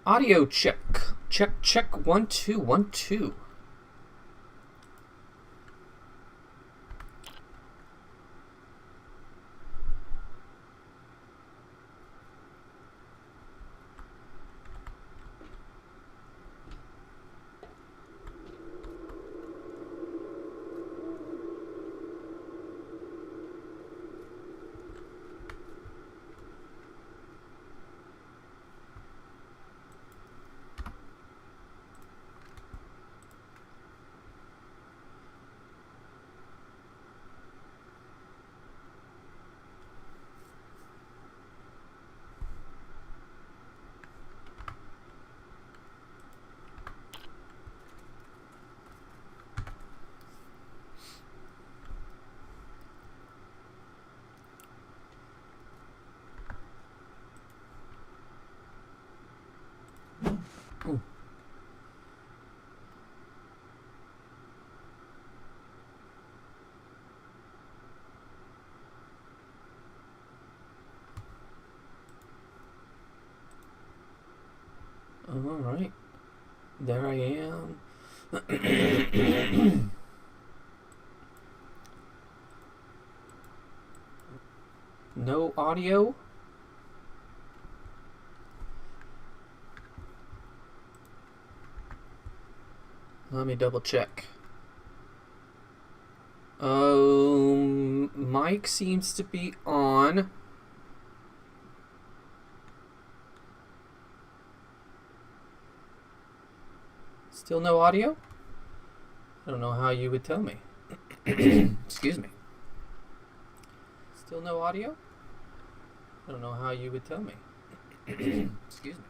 Audio check. Check, check. 1 2 1 2. Ooh. All right, there I am. No audio. Let me double check. Mic seems to be on. Still no audio? I don't know how you would tell me. Excuse me. Still no audio? I don't know how you would tell me. Excuse me.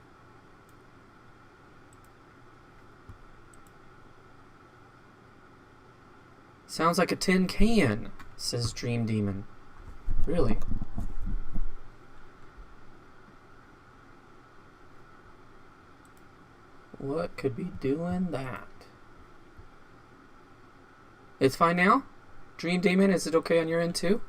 Sounds like a tin can, says Dream Demon. Really? What could be doing that? It's fine now? Dream Demon, is it okay on your end too?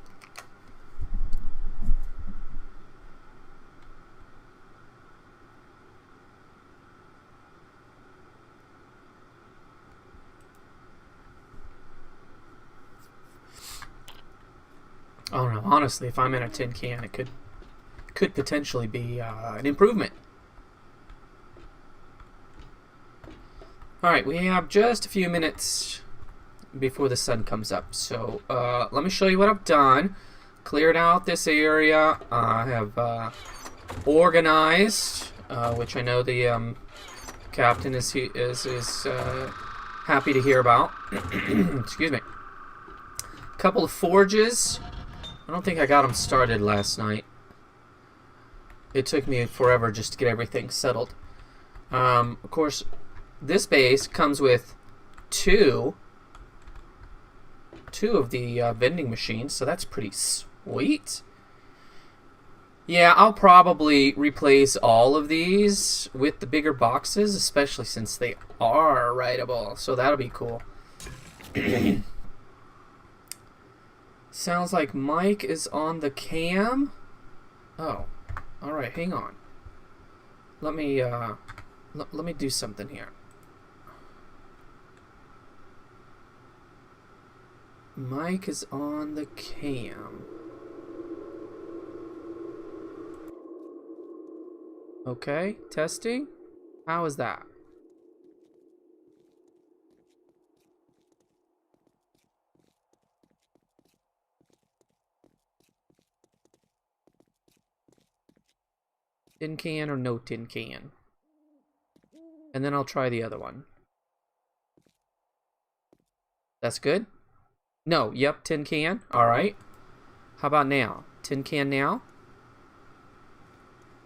I don't know. Honestly, if I'm in a tin can, it could potentially be an improvement. Alright, we have just a few minutes before the sun comes up. So let me show you what I've done. Cleared out this area. I have organized, which I know the captain is happy to hear about. Excuse me. A couple of forges. I don't think I got them started last night. It took me forever just to get everything settled. Of course, this base comes with two of the vending machines, so that's pretty sweet. Yeah, I'll probably replace all of these with the bigger boxes, especially since they are writable, so that'll be cool. Sounds like Mike is on the cam. Oh, all right. Hang on. Let me do something here. Mike is on the cam. Okay, testing. How is that? Tin can or no tin can? And then I'll try the other one. That's good? No, yep, tin can. Alright. How about now? Tin can now?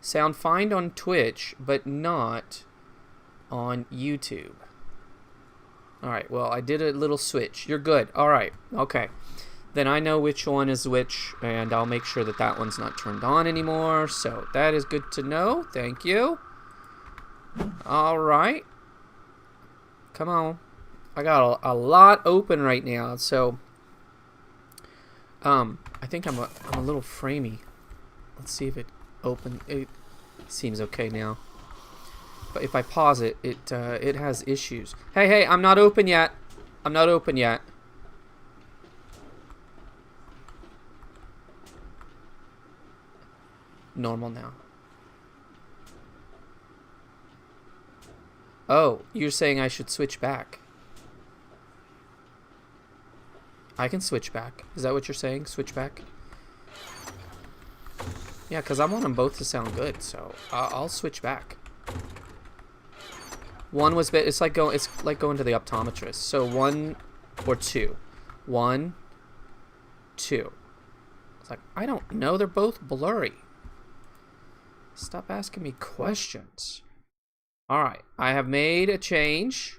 Sound fine on Twitch, but not on YouTube. Alright, well, I did a little switch. You're good. Alright, okay. Then I know which one is which, and I'll make sure that that one's not turned on anymore. So that is good to know. Thank you. All right. Come on. I got a lot open right now, so I think I'm a little framey. Let's see if it opened. It seems okay now. if I pause it, it has issues. Hey, hey, I'm not open yet. I'm not open yet. Normal now. Oh, you're saying I should switch back. I can switch back. Is that what you're saying? Switch back? Yeah, because I want them both to sound good, so I'll switch back. One was bit. It's like going to the optometrist. So 1 or 2. 1, 2. It's like, I don't know. They're both blurry. Stop asking me questions. All right, I have made a change,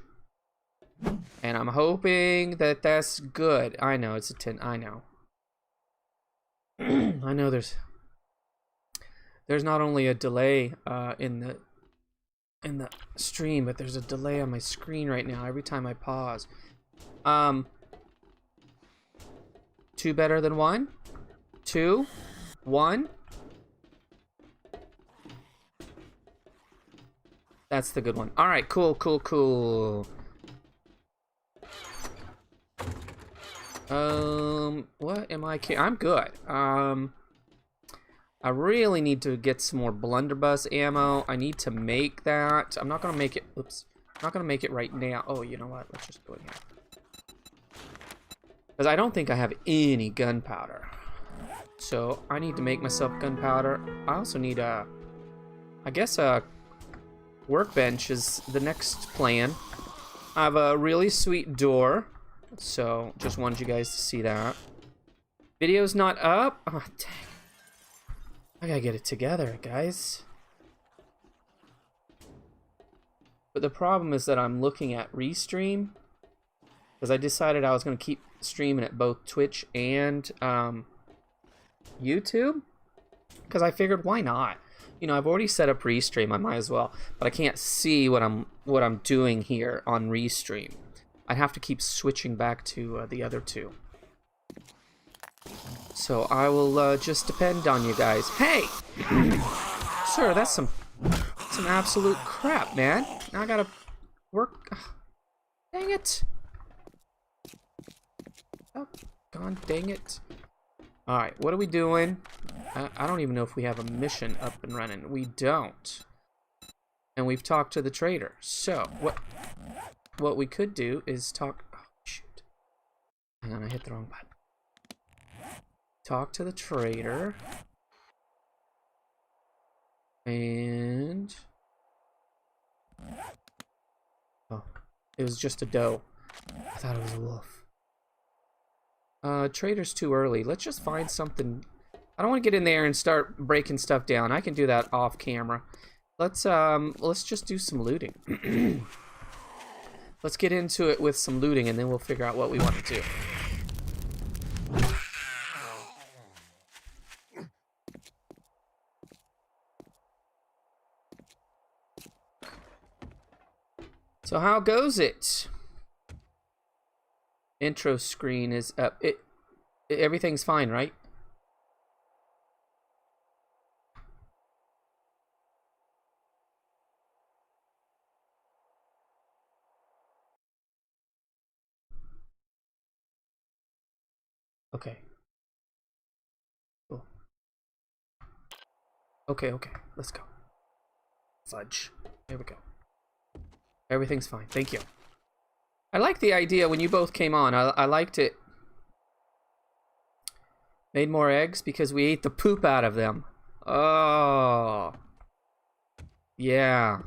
and I'm hoping that that's good. I know it's a 10. I know. I know there's not only a delay in the stream, but there's a delay on my screen right now every time I pause. 2 better than 1? 2, 1. That's the good one. All right, cool, cool, cool. What am I? I'm good. I really need to get some more blunderbuss ammo. I need to make that. I'm not gonna make it. Oops. I'm not gonna make it right now. Oh, you know what? Let's just go in here. Because I don't think I have any gunpowder. So I need to make myself gunpowder. I also need a. I guess a workbench is the next plan. I have a really sweet door. So just wanted you guys to see that. Video's not up. Oh, dang. I gotta get it together, guys. But the problem is that I'm looking at Restream, because I decided I was gonna keep streaming at both Twitch and YouTube, because I figured, why not? You know, I've already set up Restream. I might as well, but I can't see what I'm doing here on Restream. I'd have to keep switching back to the other two. So I will just depend on you guys. Hey! Sir, that's some absolute crap, man. Now I gotta work. Ugh. Dang it. Oh, God dang it. Alright, what are we doing? I don't even know if we have a mission up and running. We don't. And we've talked to the trader. So, what we could do is talk... Oh, shoot. Hang on, I hit the wrong button. Talk to the trader. And... Oh, it was just a doe. I thought it was a wolf. Trader's too early. Let's just find something... I don't want to get in there and start breaking stuff down. I can do that off camera. Let's just do some looting. Let's get into it with some looting, and then we'll figure out what we want to do. So how goes it? Intro screen is up. Everything's fine, right? Okay. Cool. Okay, let's go. Fudge. Here we go. Everything's fine. Thank you. I like the idea when you both came on. I liked it. Made more eggs because we ate the poop out of them. Oh. Yeah.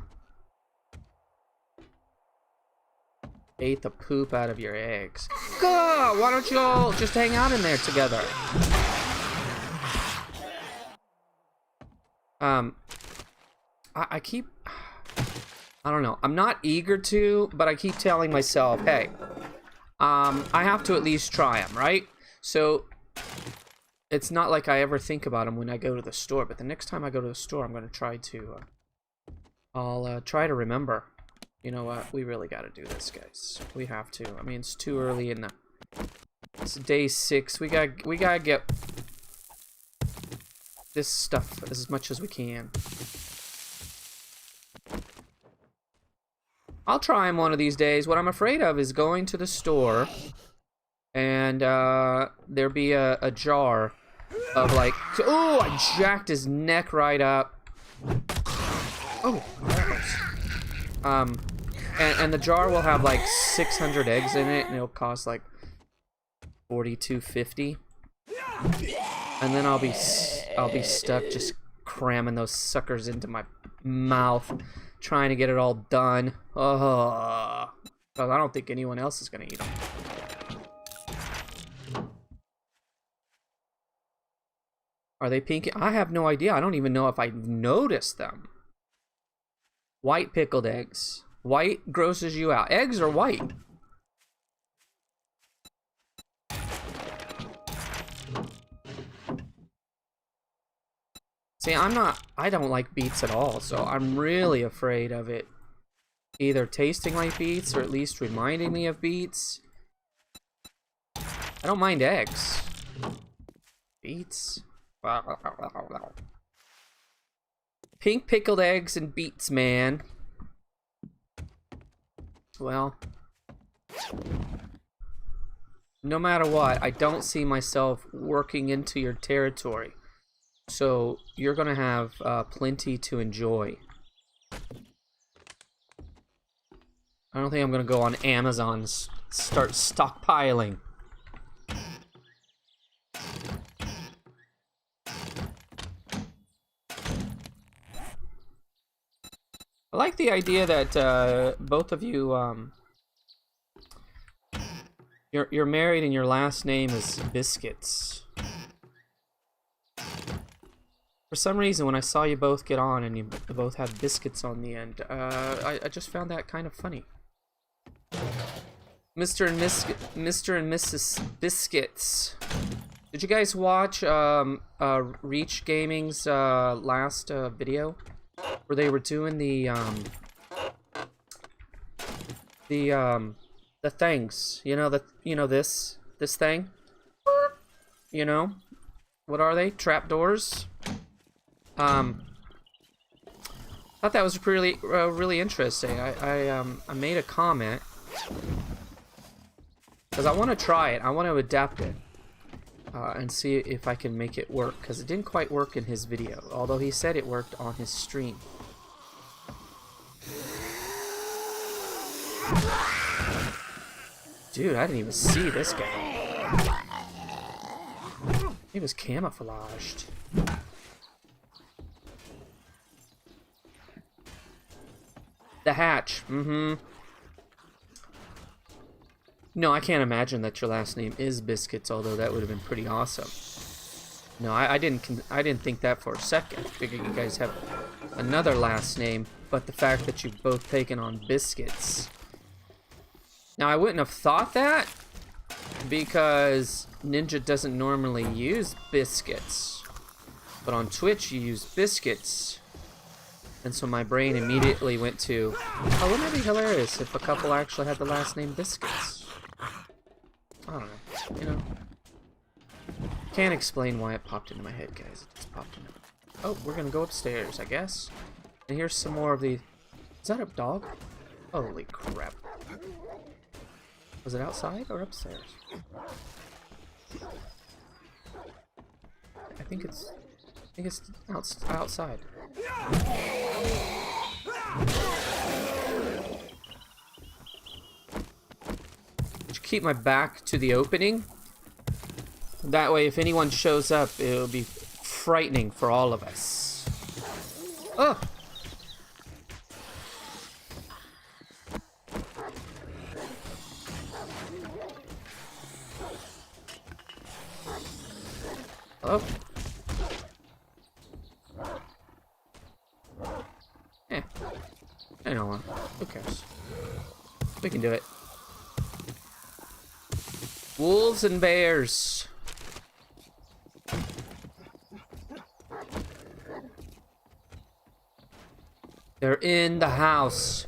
Ate the poop out of your eggs. Go! Why don't you all just hang out in there together? I keep... I don't know. I'm not eager to, but I keep telling myself, hey, I have to at least try them, right? So, it's not like I ever think about them when I go to the store, but the next time I go to the store, I'm going to try to, I'll try to remember. You know what? We really got to do this, guys. We have to. I mean, it's too early in the... It's day 6. We gotta get this stuff as much as we can. I'll try them one of these days. What I'm afraid of is going to the store and there be a jar of like, oh, I jacked his neck right up. Oh, and the jar will have like 600 eggs in it, and it'll cost like $42.50. And then I'll be stuck just cramming those suckers into my mouth, trying to get it all done. Oh, because I don't think anyone else is gonna eat them. Are they pink? I have no idea. I don't even know if I noticed them. White pickled eggs. White grosses you out. Eggs are white. See, I don't like beets at all, so I'm really afraid of it either tasting like beets or at least reminding me of beets. I don't mind eggs. Beets. Pink pickled eggs and beets, man. Well, no matter what, I don't see myself working into your territory. So you're gonna have plenty to enjoy. I don't think I'm gonna go on Amazon and start stockpiling. I like the idea that both of you, you're married and your last name is Biscuits. For some reason, when I saw you both get on and you both had biscuits on the end, I just found that kind of funny. Mr. and Mrs. Biscuits. Did you guys watch Reach Gaming's last video? Where they were doing the things, this thing, what are they? Trapdoors. Thought that was really interesting. I made a comment because I want to try it. I want to adapt it and see if I can make it work, because it didn't quite work in his video, although he said it worked on his stream. Dude, I didn't even see this guy. He was camouflaged. The hatch. No, I can't imagine that your last name is Biscuits, although that would have been pretty awesome. No, I didn't think that for a second. I figured you guys have another last name, but the fact that you've both taken on Biscuits. Now, I wouldn't have thought that, because Ninja doesn't normally use Biscuits. But on Twitch, you use Biscuits. And so my brain immediately went to, oh, wouldn't it be hilarious if a couple actually had the last name Biscuits? I don't know, Can't explain why it popped into my head, guys. It just popped into. Oh, we're gonna go upstairs, I guess. And here's some more of the. Is that a dog? Holy crap! Was it outside or upstairs? I think it's outside. Keep my back to the opening. That way, if anyone shows up, it'll be frightening for all of us. Oh! Hello? I don't want. Who cares? We can do it. Wolves and bears. They're in the house.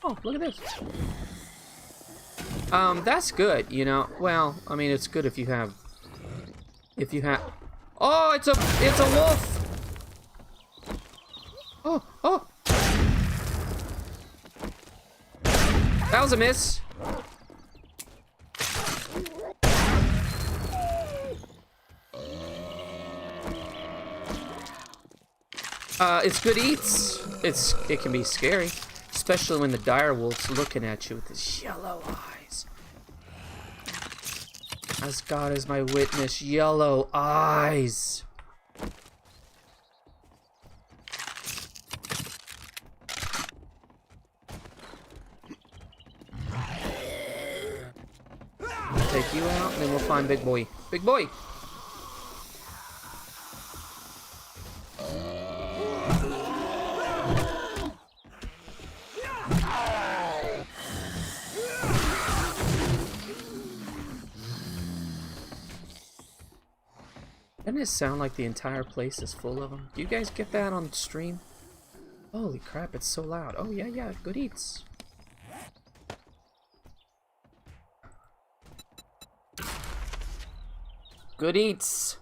Oh, look at this. That's good, Well, I mean, it's good if you have. Oh, it's a wolf. Oh, oh! That was a miss. It's good eats. It can be scary, especially when the dire wolf's looking at you with his yellow eyes. As God is my witness, yellow eyes. Take you out, and then we'll find Big Boy. Big Boy! Doesn't it sound like the entire place is full of them? Do you guys get that on stream? Holy crap, it's so loud. Oh, yeah, yeah, good eats. Good eats.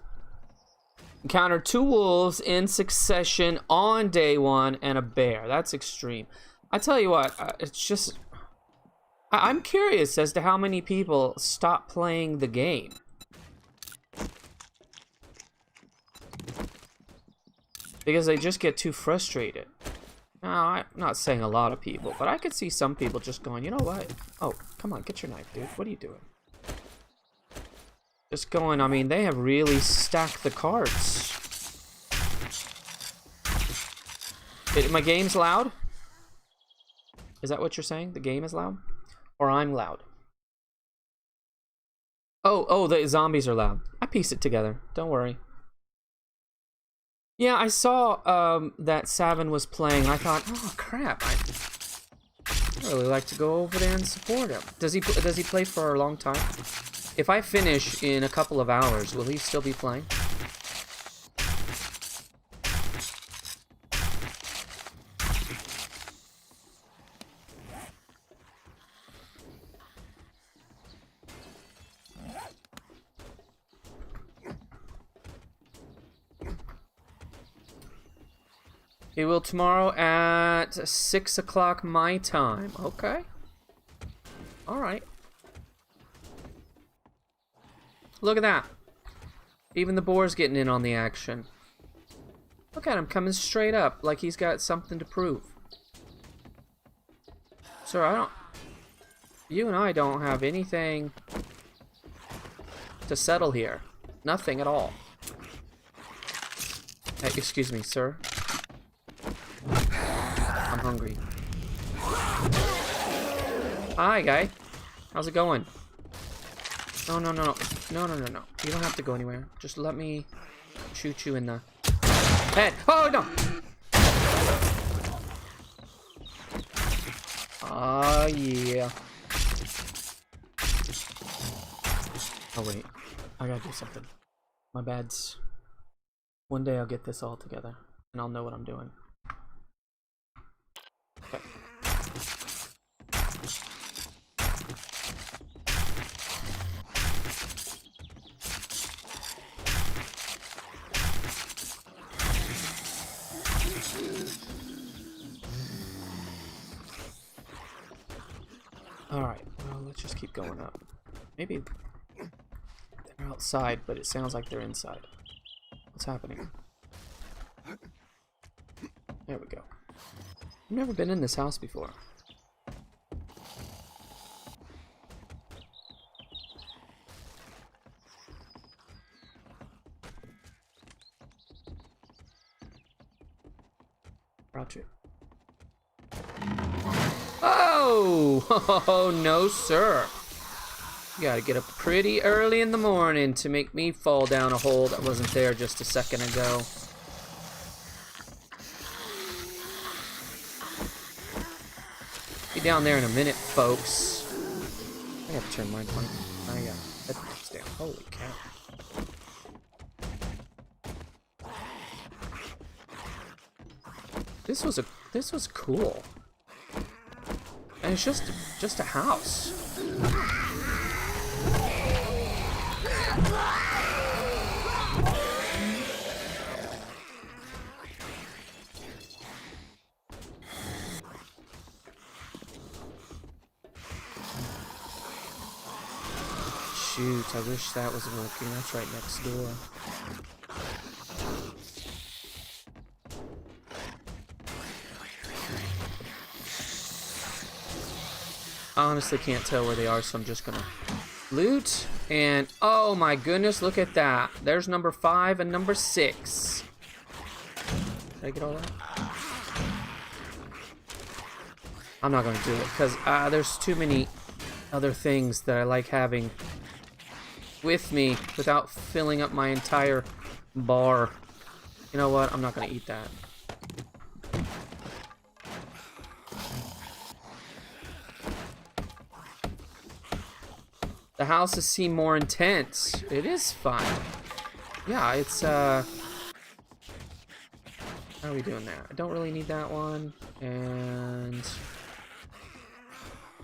Encounter 2 wolves in succession on day 1 and a bear. That's extreme. I tell you what, it's just... I'm curious as to how many people stop playing the game. Because they just get too frustrated. Now, I'm not saying a lot of people, but I could see some people just going, you know what? Oh, come on, get your knife, dude. What are you doing? Just going, I mean, they have really stacked the cards. My game's loud? Is that what you're saying? The game is loud? Or I'm loud? Oh, the zombies are loud. I pieced it together. Don't worry. Yeah, I saw that Savin was playing, and I thought, oh crap, I'd really like to go over there and support him. Does he play for a long time? If I finish in a couple of hours, will he still be playing? He will tomorrow at 6 o'clock my time. Okay. Alright. Look at that. Even the boar's getting in on the action. Look at him coming straight up like he's got something to prove. Sir, you and I don't have anything to settle here. Nothing at all. Hey, excuse me, sir. I'm hungry. Hi, guy. How's it going? No. No. You don't have to go anywhere. Just let me shoot you in the head. Oh, no! Oh, yeah. Oh, wait. I gotta do something. My bad's... One day I'll get this all together, and I'll know what I'm doing. Okay. Alright, well, let's just keep going up. Maybe they're outside, but it sounds like they're inside. What's happening? There we go. I've never been in this house before. Crouch it. Oh! Oh, no, sir. You gotta get up pretty early in the morning to make me fall down a hole that wasn't there just a second ago. Be down there in a minute, folks. I have to turn my headphones down. Holy cow. This was cool. And it's just a house. shoot, I wish that was working. That's right next door. I honestly can't tell where they are, so I'm just gonna loot. And oh my goodness, look at that. There's number 5 and number 6. Did I get all that? I'm not gonna do it because there's too many other things that I like having with me without filling up my entire bar. You know what? I'm not gonna eat that. The houses seem more intense. It is fun. Yeah, it's how are we doing there? I don't really need that one, and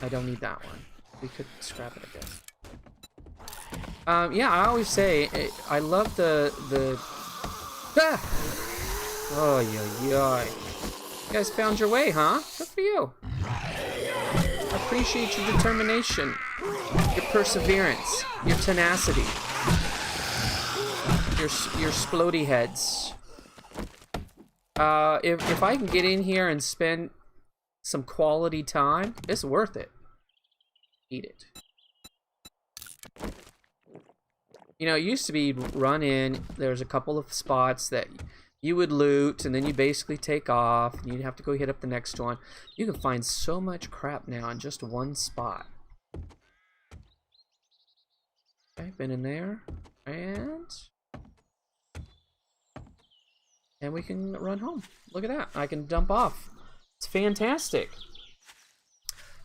I don't need that one. We could scrap it, I guess. Yeah, I always say I love the ah! Oh yeah. You guys found your way, huh? Good for you. I appreciate your determination, your perseverance, your tenacity, your splody heads. If I can get in here and spend some quality time, it's worth it. Eat it. You know, it used to be run in, there's a couple of spots that you would loot, and then you basically take off, and you'd have to go hit up the next one. You can find so much crap now in just one spot. Okay, been in there, and we can run home. Look at that, I can dump off. It's fantastic.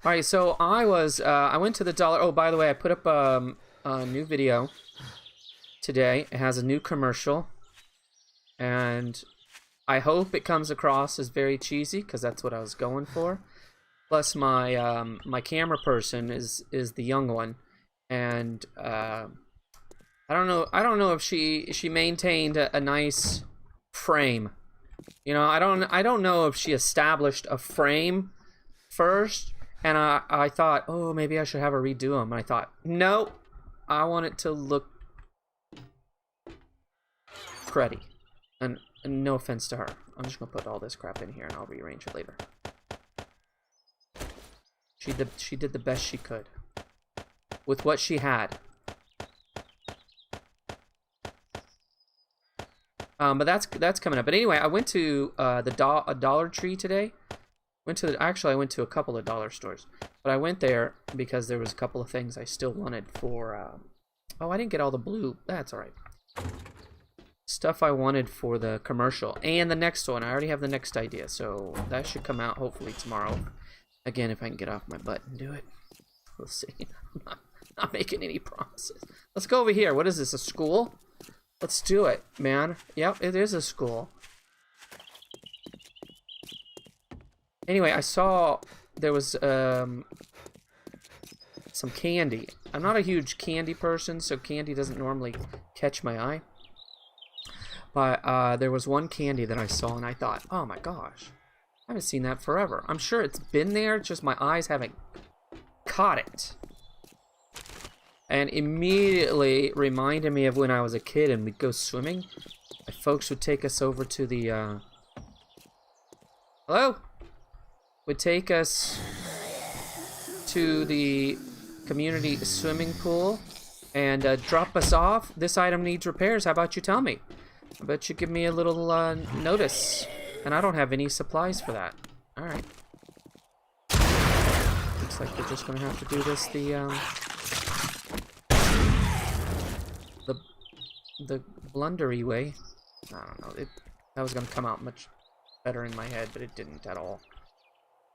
Alright, so I went to the dollar, oh, by the way, I put up a new video today. It has a new commercial, and I hope it comes across as very cheesy, because that's what I was going for. Plus, my my camera person is the young one, and I don't know if she maintained a nice frame. You know, I don't know if she established a frame first, and I thought, oh, maybe I should have her redo them. And I thought, no, I want it to look cruddy. And no offense to her. I'm just gonna put all this crap in here and I'll rearrange it later. She did the best she could with what she had. But that's coming up. But anyway, I went to a Dollar Tree today. Actually, I went to a couple of dollar stores, but I went there because there was a couple of things I still wanted for. Oh, I didn't get all the blue. That's all right. Stuff I wanted for the commercial and the next one. I already have the next idea, so that should come out hopefully tomorrow. Again, if I can get off my butt and do it. We'll see. I'm not making any promises. Let's go over here. What is this, a school? Let's do it, man. Yep, it is a school. Anyway, I saw there was some candy. I'm not a huge candy person, so candy doesn't normally catch my eye. But there was one candy that I saw, and I thought, oh my gosh, I haven't seen that forever. I'm sure it's been there, just my eyes haven't caught it. And immediately reminded me of when I was a kid and we'd go swimming. My folks would take us over to the, hello? Would take us to the community swimming pool and drop us off. This item needs repairs. How about you tell me? I bet you give me a little notice. And I don't have any supplies for that. Alright. Looks like we're just gonna have to do this the blundery way. I don't know. That was gonna come out much better in my head, but it didn't at all.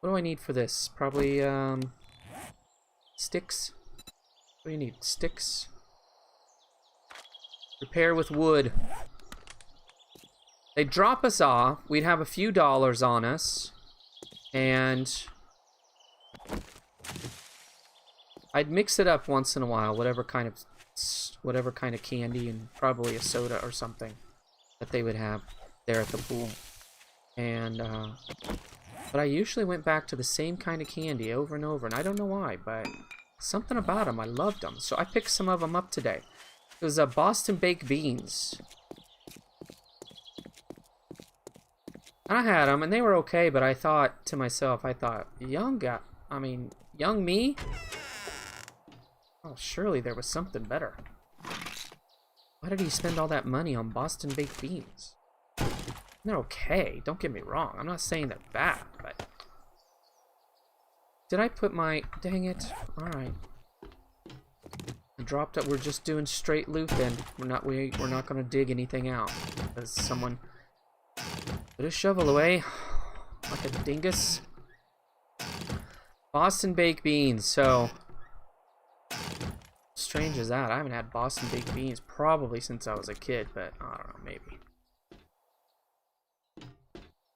What do I need for this? Probably sticks. What do you need? Sticks. Repair with wood. They'd drop us off, we'd have a few dollars on us, and I'd mix it up once in a while, whatever kind of candy, and probably a soda or something that they would have there at the pool. And but I usually went back to the same kind of candy over and over, and I don't know why, but Something about them, I loved them. So I picked some of them up today. It was Boston baked beans. And I had them, and they were okay, but I thought to myself, young me? Oh, surely there was something better. Why did he spend all that money on Boston baked beans? They're okay, don't get me wrong. I'm not saying they're bad, but... Did I put my... Dang it. Alright. I dropped it. We're just doing straight loop then. We're not gonna dig anything out. Because someone... Put a shovel away. Like a dingus. Boston baked beans, so... Strange as that. I haven't had Boston baked beans probably since I was a kid, but I don't know, maybe.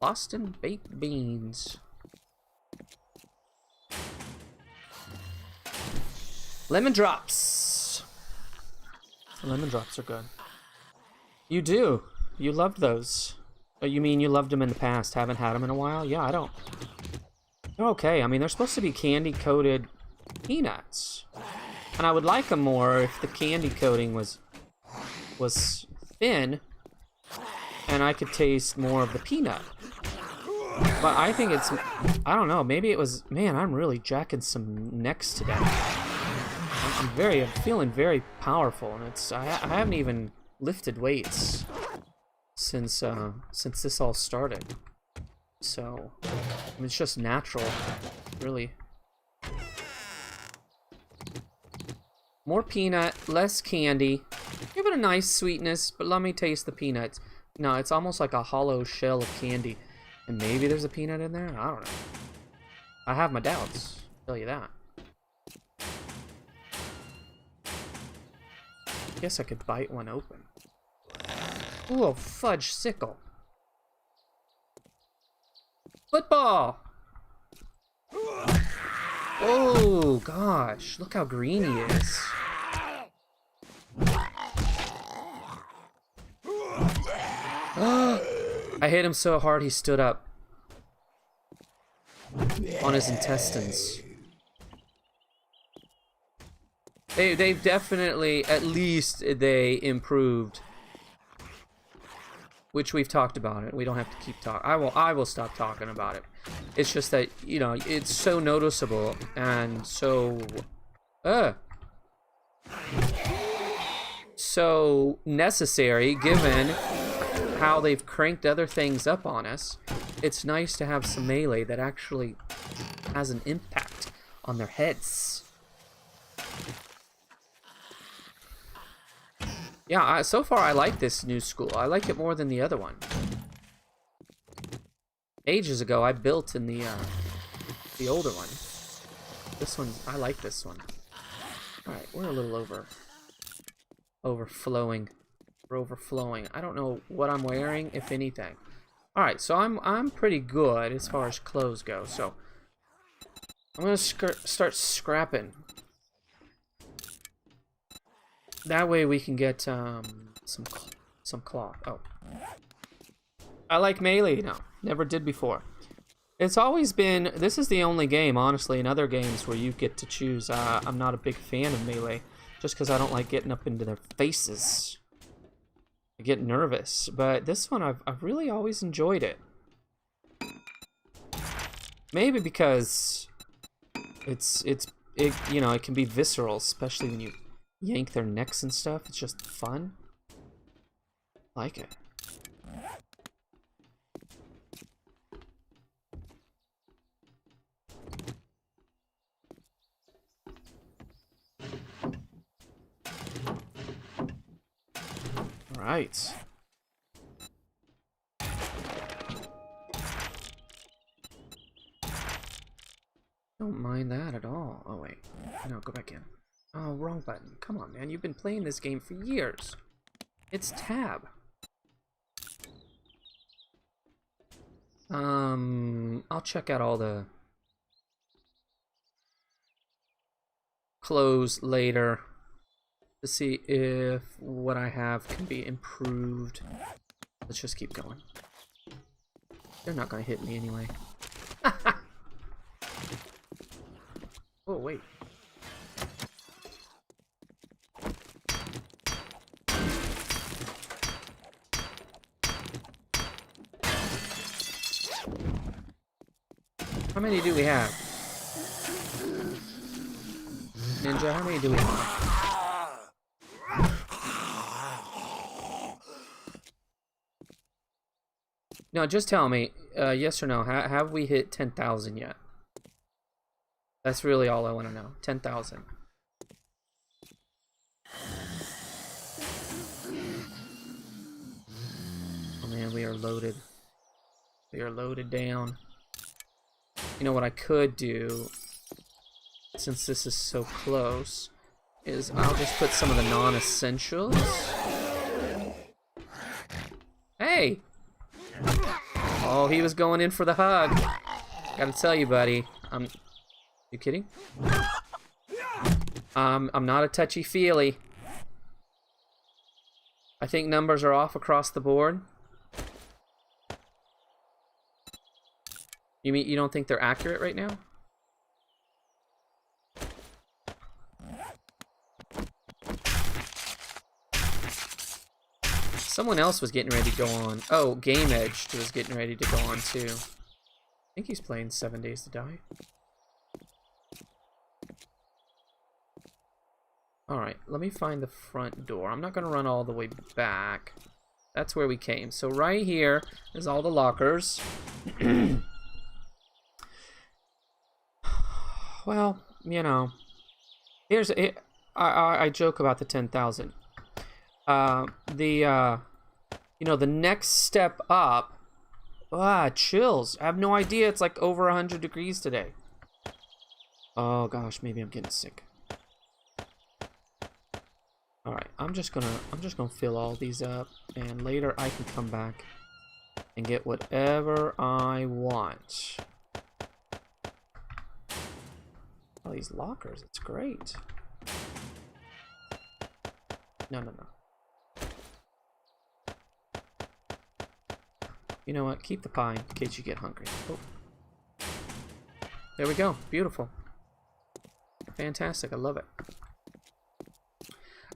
Boston baked beans. Lemon drops. Lemon drops are good. You do. You loved those. Oh, you mean you loved them in the past? Haven't had them in a while? Yeah, I don't. They're okay. I mean, they're supposed to be candy-coated peanuts. And I would like them more if the candy coating was thin and I could taste more of the peanut. But I think it's, I don't know, maybe it was, man, I'm really jacking some necks today. I'm feeling very powerful, and I haven't even lifted weights since this all started. So, I mean, it's just natural, really. More peanut, less candy. Give it a nice sweetness, but let me taste the peanuts. No, it's almost like a hollow shell of candy. And maybe there's a peanut in there? I don't know. I have my doubts, I'll tell you that. Guess I could bite one open. Ooh, a fudge sickle. Football! Oh, gosh. Look how green he is. I hit him so hard he stood up. On his intestines. They've definitely, at least they improved. Which we've talked about it. We don't have to keep talking. I will stop talking about it. It's just that, you know, it's so noticeable and so necessary given how they've cranked other things up on us. It's nice to have some melee that actually has an impact on their heads. Yeah, so far I like this new school. I like it more than the other one. Ages ago, I built in the older one. This one, I like this one. All right, we're a little overflowing. We're overflowing. I don't know what I'm wearing, if anything. All right, so I'm pretty good as far as clothes go. So I'm gonna start scrapping. That way we can get some cloth. Oh, I like melee now. Never did before. It's always been. This is the only game, honestly, in other games where you get to choose. I'm not a big fan of melee, just because I don't like getting up into their faces. I get nervous, but this one I've really always enjoyed it. Maybe because it you know, it can be visceral, especially when you yank their necks and stuff. It's just fun. I like it. All right. Don't mind that at all. Oh wait, no, go back in. Oh, wrong button. Come on, man. You've been playing this game for years. It's tab. I'll check out all the clothes later to see if what I have can be improved. Let's just keep going. They're not gonna hit me anyway. Oh, wait. How many do we have? Ninja, how many do we have? No, just tell me, yes or no, have we hit 10,000 yet? That's really all I want to know. 10,000. Oh man, we are loaded. We are loaded down. You know what I could do, since this is so close, is I'll just put some of the non-essentials. Hey! Oh, he was going in for the hug. Gotta tell you, buddy. You kidding? I'm not a touchy-feely. I think numbers are off across the board. You mean you don't think they're accurate right now? Someone else was getting ready to go on. Oh, Game Edge was getting ready to go on too. I think he's playing 7 Days to Die. Alright, let me find the front door. I'm not going to run all the way back. That's where we came. So right here is all the lockers. Well, you know, here's it. I joke about the 10,000. You know, the next step up. Chills. I have no idea. It's like over 100 degrees today. Oh gosh, maybe I'm getting sick. All right, I'm just gonna fill all these up, and later I can come back and get whatever I want. All these lockers, it's great. No. You know what? Keep the pie in case you get hungry. Oh. There we go. Beautiful. Fantastic. I love it.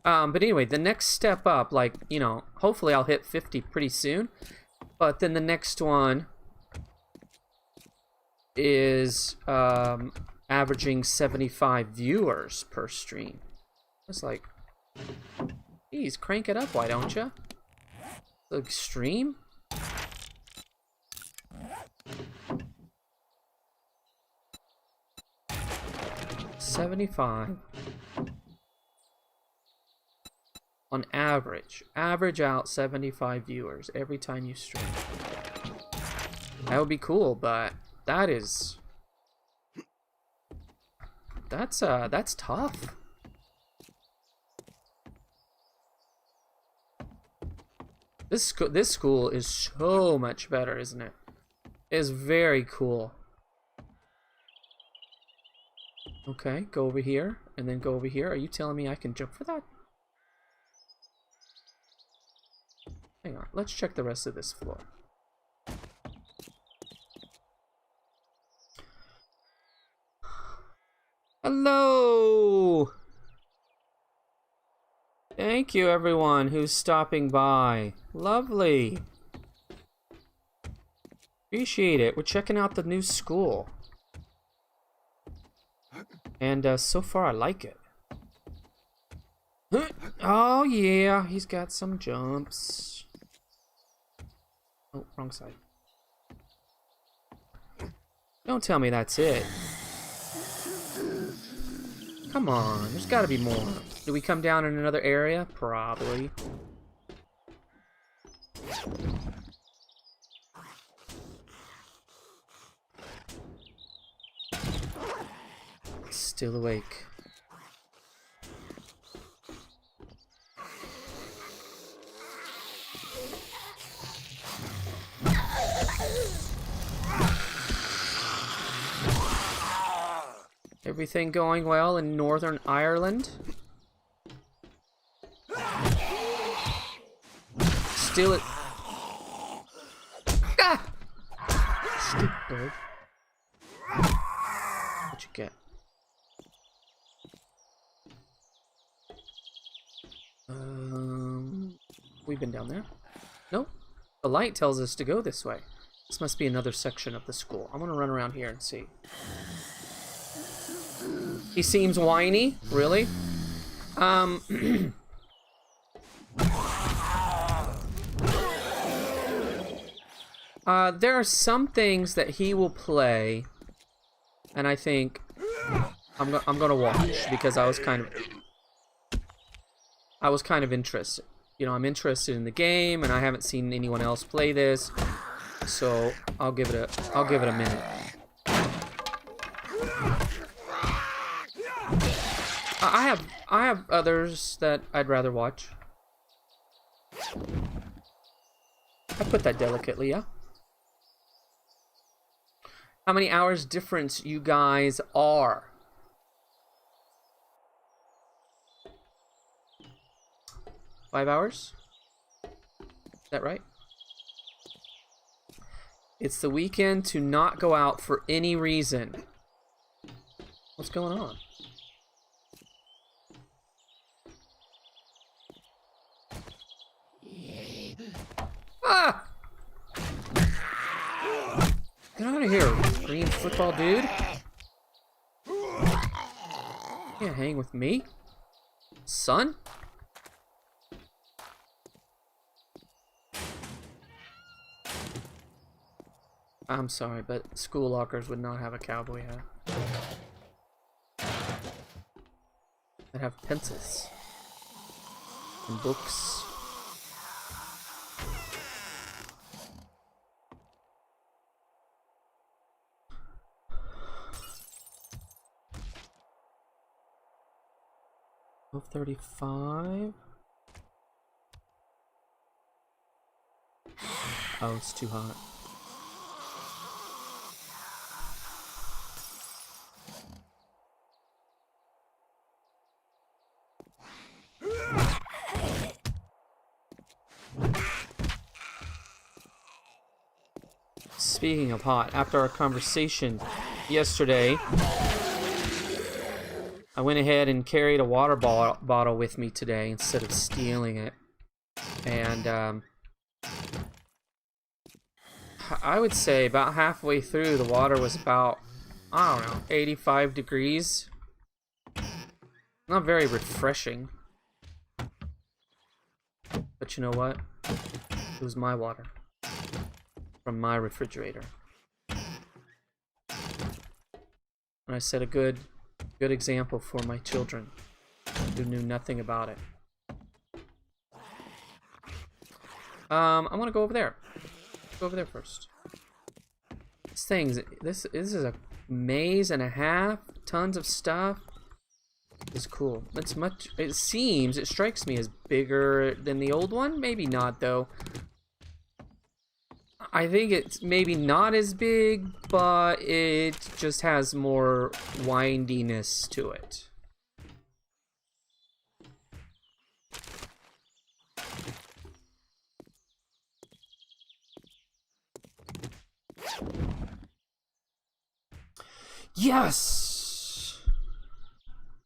But anyway, the next step up, like, you know, hopefully I'll hit 50 pretty soon. But then the next one is averaging 75 viewers per stream. It's like, geez, crank it up, why don't you? Like, stream? $75 on average. Average out 75 viewers every time you stream. That would be cool, but that's tough. This school is so much better, isn't it? It's very cool. Okay, go over here, and then go over here. Are you telling me I can jump for that? Hang on, let's check the rest of this floor. Hello! Thank you, everyone who's stopping by. Lovely. Appreciate it. We're checking out the new school. And so far, I like it. Oh, yeah. He's got some jumps. Oh, wrong side. Don't tell me that's it. Come on. There's got to be more. Do we come down in another area? Probably. Still awake. Everything going well in Northern Ireland? Still it. Ah! Stupid bird. What'd you get? We've been down there. Nope. The light tells us to go this way. This must be another section of the school. I'm gonna run around here and see. He seems whiny, really. There are some things that he will play, and I think I'm gonna watch because I was kind of interested. You know, I'm interested in the game, and I haven't seen anyone else play this, so I'll give it a minute. I have others that I'd rather watch. I put that delicately, yeah. How many hours difference you guys are? 5 hours? Is that right? It's the weekend to not go out for any reason. What's going on? Ah! Get out of here, green football dude. You can't hang with me, son. I'm sorry, but school lockers would not have a cowboy hat. They'd have pencils and books. $12.35. Oh, it's too hot. Speaking of hot, after our conversation yesterday, I went ahead and carried a water bottle with me today instead of stealing it. And I would say about halfway through, the water was about, I don't know, 85 degrees. Not very refreshing. But you know what? It was my water. From my refrigerator. And I set a good example for my children who knew nothing about it. I'm gonna go over there. Go over there first. This is a maze and a half, tons of stuff. It's cool. It strikes me as bigger than the old one. Maybe not though. I think it's maybe not as big, but it just has more windiness to it. Yes!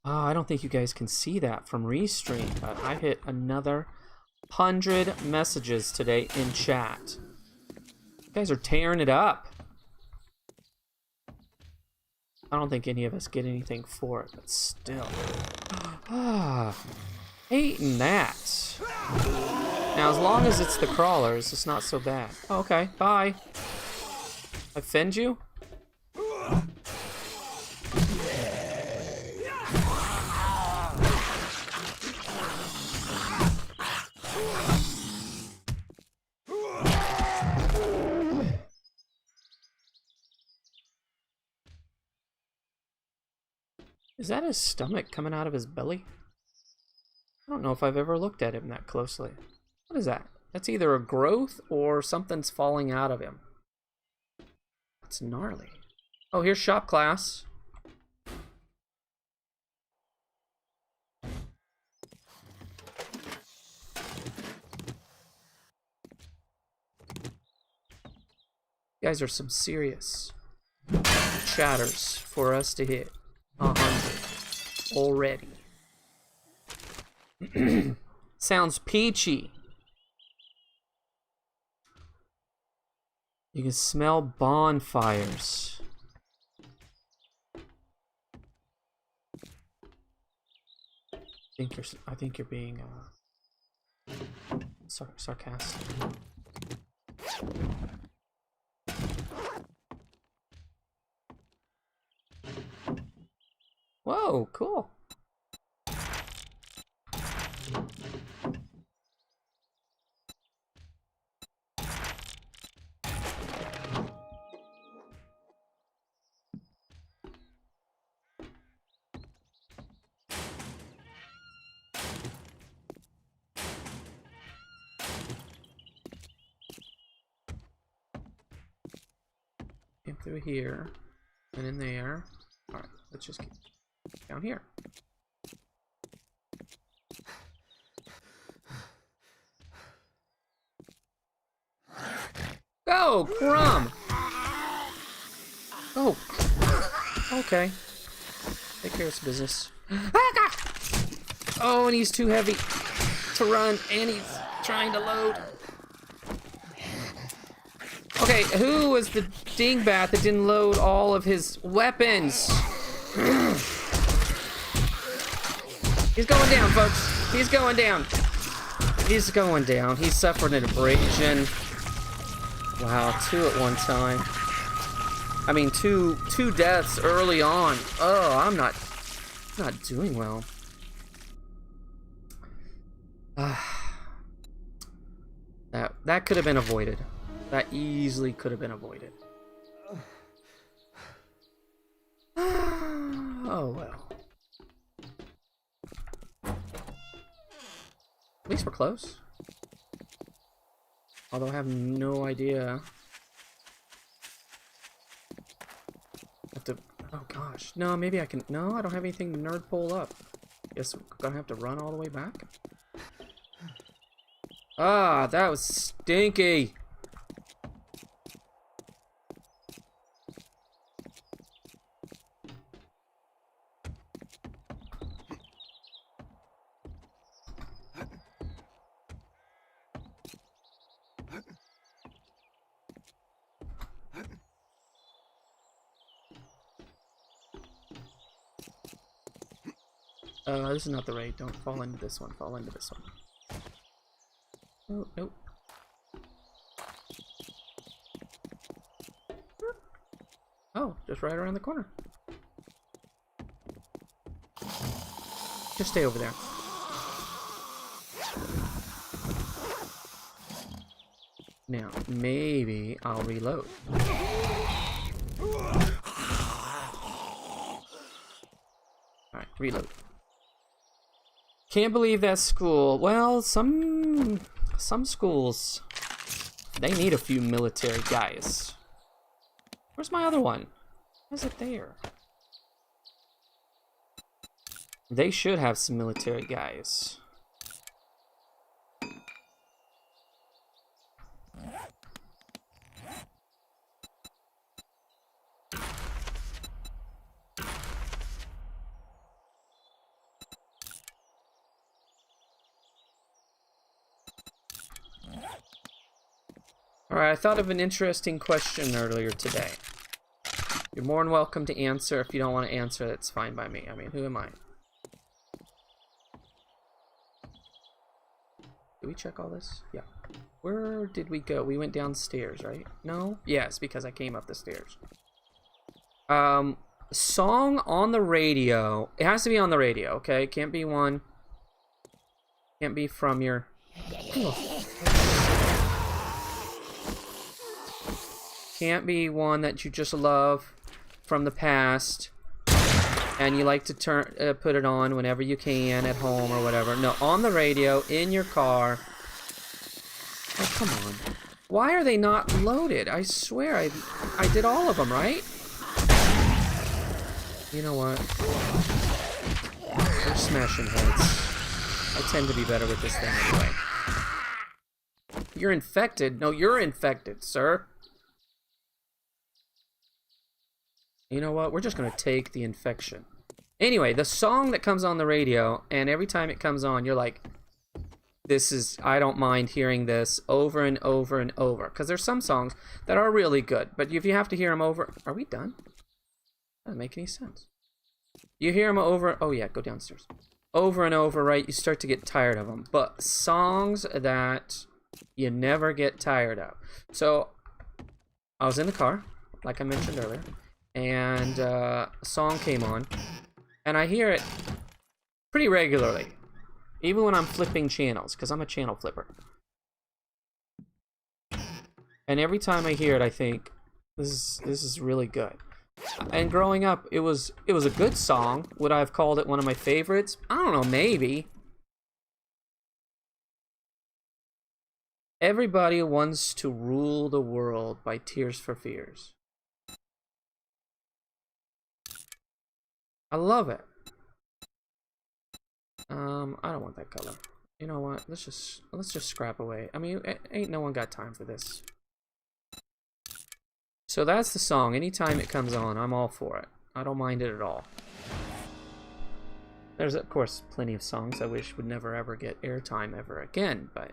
I don't think you guys can see that from Restream, but I hit another 100 messages today in chat. You guys are tearing it up. I don't think any of us get anything for it, but still. Hating that. Now, as long as it's the crawlers, it's not so bad. Oh, okay, bye. Offend you? Is that his stomach coming out of his belly? I don't know if I've ever looked at him that closely. What is that? That's either a growth or something's falling out of him. That's gnarly. Oh, here's shop class. You guys are some serious chatters for us to hit 100 already. Sounds peachy. You can smell bonfires. I think you're being sarcastic. Whoa, cool. Came through here and in there. All right, let's just keep down here. Go, Crumb! Oh, okay. Take care of this business. Oh, and he's too heavy to run, and he's trying to load. Okay, who was the dingbat that didn't load all of his weapons? He's going down, folks. He's going down. He's going down. He suffered an abrasion. Wow, 2 at one time. I mean, two deaths early on. Oh, I'm not doing well. That could have been avoided. That easily could have been avoided. Oh well. At least we're close. Although I have no idea. Oh gosh. No, maybe I can. No, I don't have anything to nerd pull up. Guess we're gonna have to run all the way back. Ah, that was stinky. This is not the raid. Don't fall into this one. Fall into this one. Oh, nope. Oh, just right around the corner. Just stay over there. Now, maybe I'll reload. Alright, reload. Can't believe that school. Well, some schools, they need a few military guys. Where's my other one? Why is it there? They should have some military guys. Alright, I thought of an interesting question earlier today. You're more than welcome to answer. If you don't want to answer, that's fine by me. I mean, who am I? Did we check all this? Yeah. Where did we go? We went downstairs, right? No? Yes, because I came up the stairs. Song on the radio. It has to be on the radio, okay? Can't be one. Can't be from your... Can't be one that you just love from the past and you like to put it on whenever you can at home or whatever. No, on the radio, in your car. Oh, come on. Why are they not loaded? I swear I did all of them, right? You know what? We're smashing heads. I tend to be better with this thing anyway. You're infected. No, you're infected, sir. You know what? We're just going to take the infection. Anyway, the song that comes on the radio, and every time it comes on, you're like, this is, I don't mind hearing this over and over and over. Because there's some songs that are really good. But if you have to hear them over... Are we done? That doesn't make any sense. You hear them over... Oh yeah, go downstairs. Over and over, right? You start to get tired of them. But songs that you never get tired of. So, I was in the car, like I mentioned earlier. And a song came on. And I hear it pretty regularly. Even when I'm flipping channels, because I'm a channel flipper. And every time I hear it, I think, this is really good. And growing up, it was a good song. Would I have called it one of my favorites? I don't know, maybe. Everybody Wants to Rule the World by Tears for Fears. I love it. I don't want that color. You know what? Let's just scrap away. I mean, ain't no one got time for this. So that's the song. Anytime it comes on, I'm all for it. I don't mind it at all. There's, of course, plenty of songs I wish would never ever get airtime ever again, but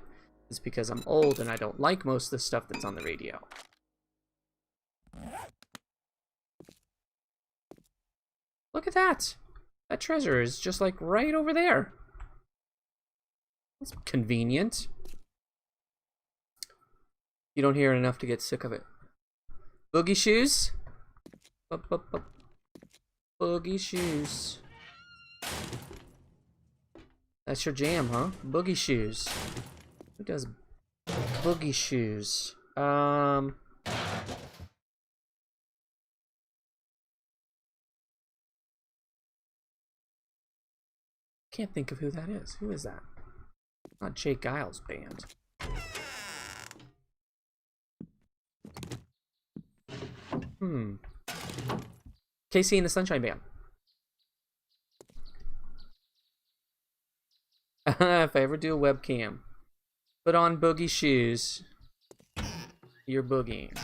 it's because I'm old and I don't like most of the stuff that's on the radio. Look at that! That treasure is just like right over there. That's convenient. You don't hear it enough to get sick of it. Boogie Shoes? Boogie Shoes. That's your jam, huh? Boogie Shoes. Who does Boogie Shoes? Can't think of who that is. Who is that? Not Jake Giles' band. KC and the Sunshine Band. If I ever do a webcam, put on Boogie Shoes. You're boogieing.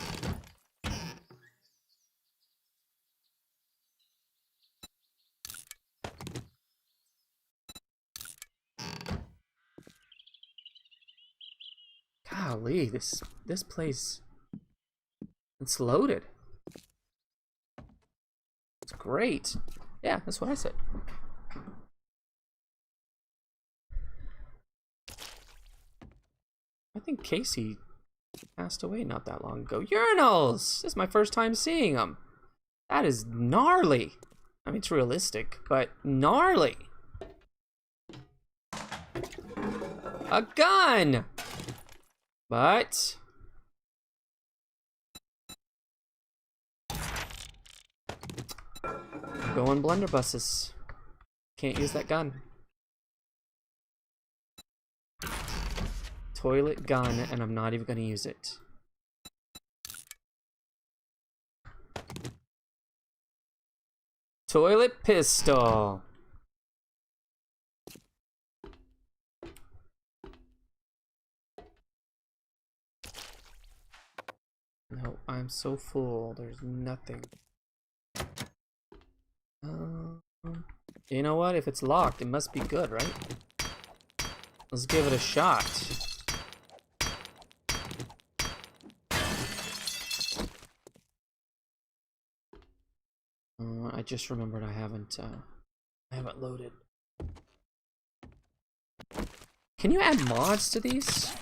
Golly, this place, it's loaded. It's great. Yeah, that's what I said. I think Casey passed away not that long ago. Urinals! This is my first time seeing them. That is gnarly. I mean, it's realistic, but gnarly. A gun! But... going blunderbusses. Can't use that gun. Toilet gun, and I'm not even gonna use it. Toilet pistol. No, I'm so full. There's nothing. You know what? If it's locked, it must be good, right? Let's give it a shot. I just remembered I haven't loaded. Can you add mods to these?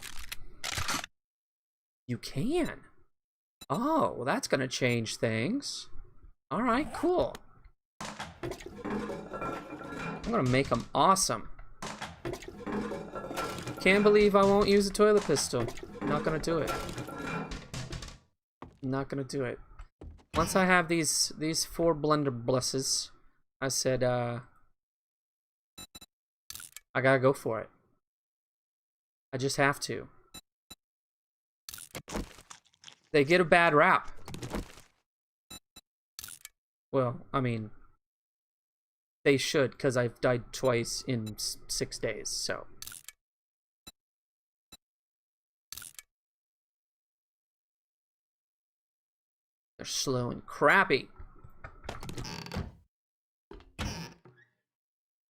You can. Oh, well, that's gonna change things. All right, cool. I'm gonna make them awesome. Can't believe I won't use a toilet pistol. I'm not gonna do it. I'm not gonna do it. Once I have these 4 blunderbusses, I said, I gotta go for it. I just have to. They get a bad rap. Well, I mean, they should, because I've died twice in 6 days, so. They're slow and crappy.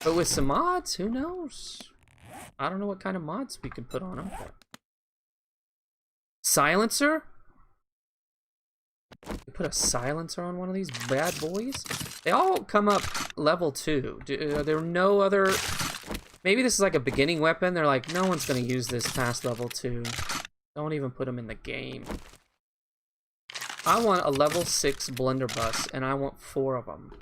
But with some mods, who knows? I don't know what kind of mods we could put on them. Silencer? You put a silencer on one of these bad boys? They all come up level 2. Are there no other... Maybe this is like a beginning weapon. They're like, no one's going to use this past level 2. Don't even put them in the game. I want a level 6 blunderbuss, and I want 4 of them.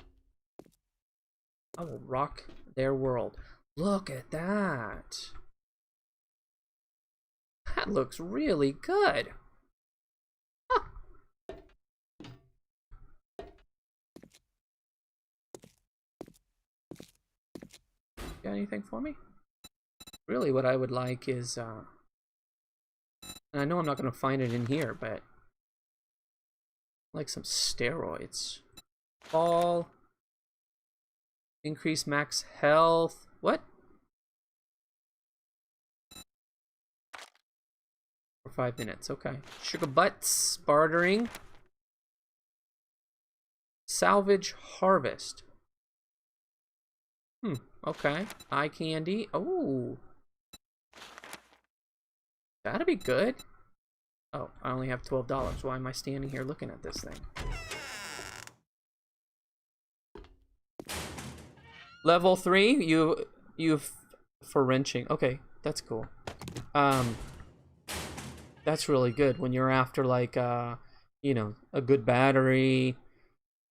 I will rock their world. Look at that. That looks really good. Huh. Got anything for me? Really, what I would like is, and I know I'm not going to find it in here, but like some steroids. Fall. Increase max health. What? For 5 minutes. Okay. Sugar butts. Bartering. Salvage harvest. Okay. Eye candy. Oh. That'd be good. Oh, I only have $12. Why am I standing here looking at this thing? Level 3, you've for wrenching. Okay, that's cool. That's really good when you're after like you know, a good battery.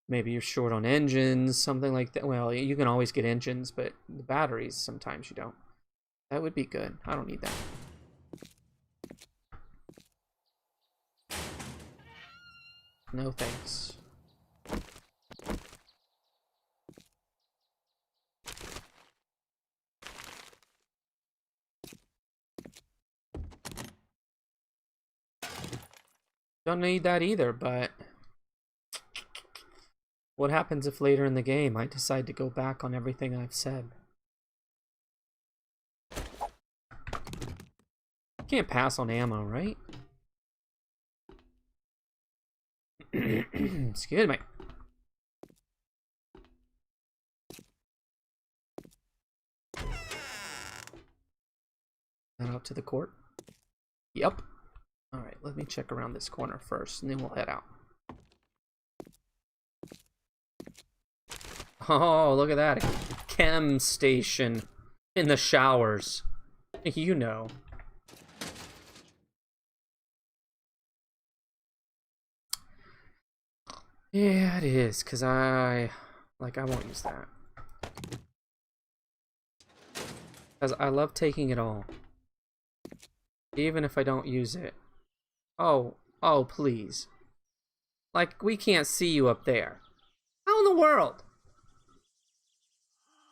Maybe you're short on engines, something like that. Well, you can always get engines, but the batteries sometimes you don't. That would be good. I don't need that. No thanks. Don't need that either, but what happens if later in the game I decide to go back on everything I've said? Can't pass on ammo, right? Excuse me. Head out to the court. Yep. Alright, let me check around this corner first, and then we'll head out. Oh, look at that. Chem station in the showers. You know. Yeah, it is, because I won't use that. Because I love taking it all. Even if I don't use it. Oh, please. Like, we can't see you up there. How in the world?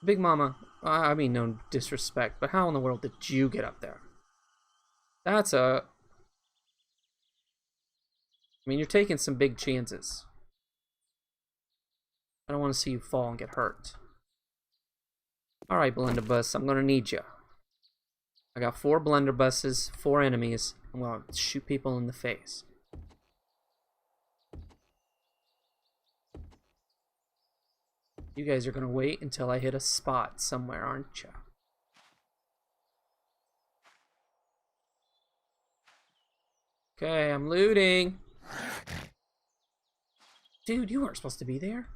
Big Mama, I mean no disrespect, but how in the world did you get up there? That's a... I mean, you're taking some big chances. I don't want to see you fall and get hurt. Alright, blunderbuss, I'm gonna need you. I got 4 blunderbusses, 4 enemies. I'm gonna shoot people in the face. You guys are gonna wait until I hit a spot somewhere, aren't you? Okay, I'm looting. Dude, you weren't supposed to be there.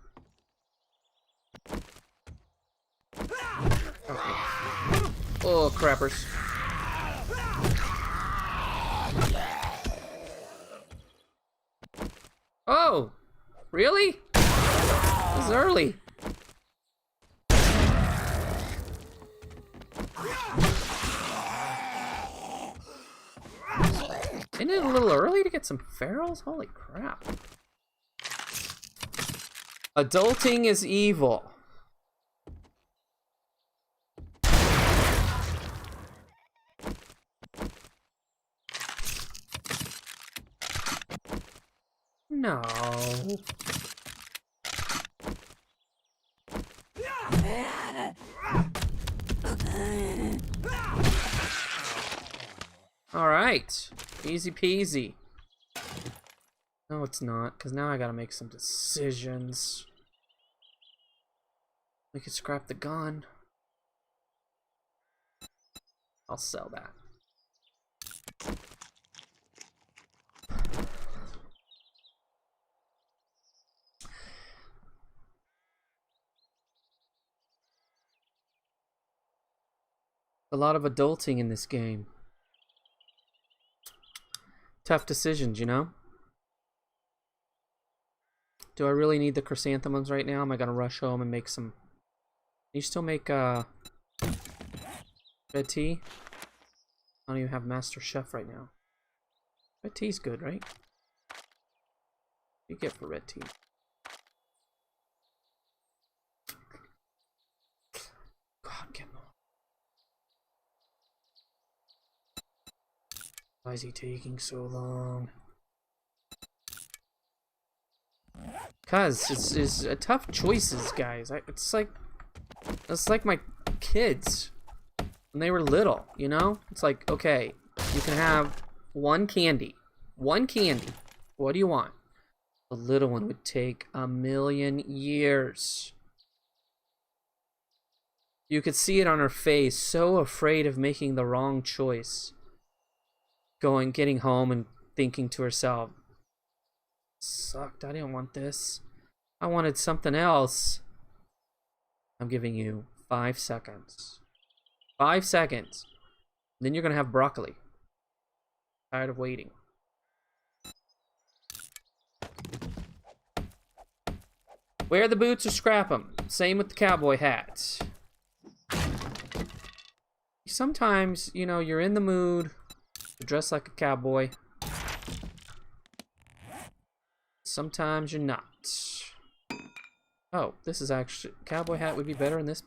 Okay. Oh, crappers. Oh! Really? This is early. Isn't it a little early to get some ferals? Holy crap. Adulting is evil. No. Alright. Easy peasy. No, it's not, because now I gotta make some decisions. We could scrap the gun. I'll sell that. A lot of adulting in this game. Tough decisions, you know? Do I really need the chrysanthemums right now? Am I gonna rush home and make some... Can you still make red tea? I don't even have Master Chef right now. Red tea's good, right? What do you get for red tea? God, get more. Why is he taking so long? Cause it's tough choices, guys. It's like my kids when they were little, you know? It's like, okay, you can have one candy. One candy. What do you want? The little one would take 1,000,000 years. You could see it on her face, so afraid of making the wrong choice. Getting home and thinking to herself, sucked, I didn't want this. I wanted something else. I'm giving you 5 seconds. 5 seconds. Then you're gonna have broccoli. Tired of waiting. Wear the boots or scrap them. Same with the cowboy hats. Sometimes, you know, you're in the mood to dress like a cowboy. Sometimes you're not. Oh, this is actually... Cowboy hat would be better in this...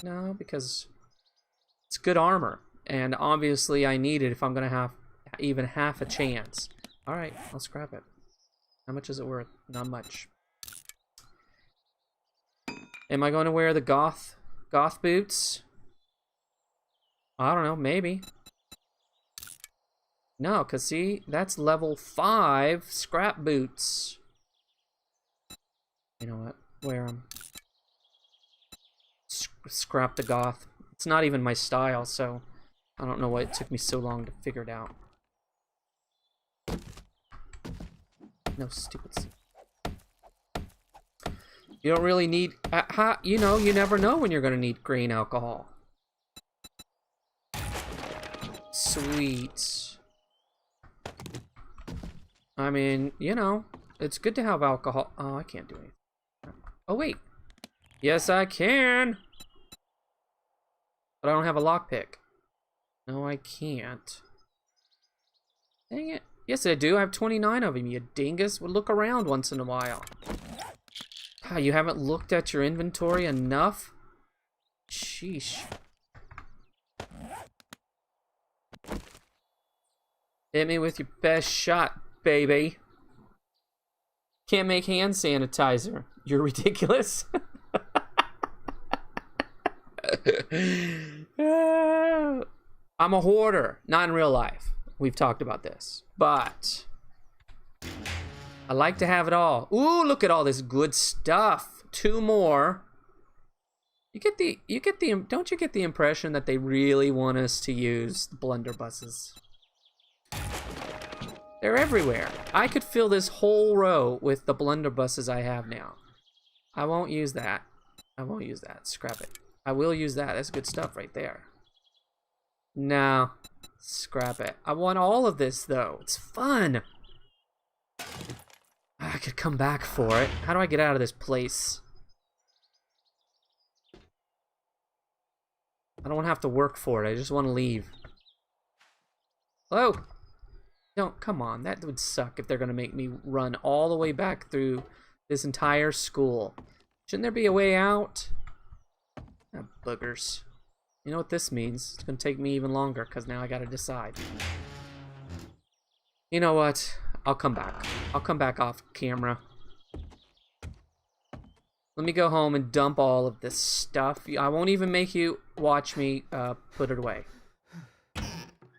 No, because it's good armor. And obviously I need it if I'm going to have even half a chance. Alright, I'll scrap it. How much is it worth? Not much. Am I going to wear the goth boots? I don't know, maybe. No, because see, that's level 5 scrap boots. You know what? Wear them. Scrap the goth. It's not even my style, so I don't know why it took me so long to figure it out. No, stupid seat. You don't really need... you know, you never know when you're going to need grain alcohol. Sweet. I mean, you know, it's good to have alcohol. Oh, I can't do anything. Oh, wait. Yes, I can. But I don't have a lockpick. No, I can't. Dang it. Yes, I do. I have 29 of them, you dingus. Well, look around once in a while. God, you haven't looked at your inventory enough? Sheesh. Hit me with your best shot, baby. Can't make hand sanitizer. You're ridiculous. I'm a hoarder. Not in real life. We've talked about this. But I like to have it all. Ooh, look at all this good stuff. 2 more. Don't you get the impression that they really want us to use the blunderbusses? They're everywhere. I could fill this whole row with the blunderbusses I have now. I won't use that. I won't use that. Scrap it. I will use that. That's good stuff right there. No. Scrap it. I want all of this, though. It's fun. I could come back for it. How do I get out of this place? I don't want to have to work for it. I just want to leave. Hello? Don't, come on. That would suck if they're going to make me run all the way back through this entire school. Shouldn't there be a way out? Ah, boogers. You know what this means? It's going to take me even longer because now I got to decide. You know what? I'll come back. I'll come back off camera. Let me go home and dump all of this stuff. I won't even make you watch me put it away.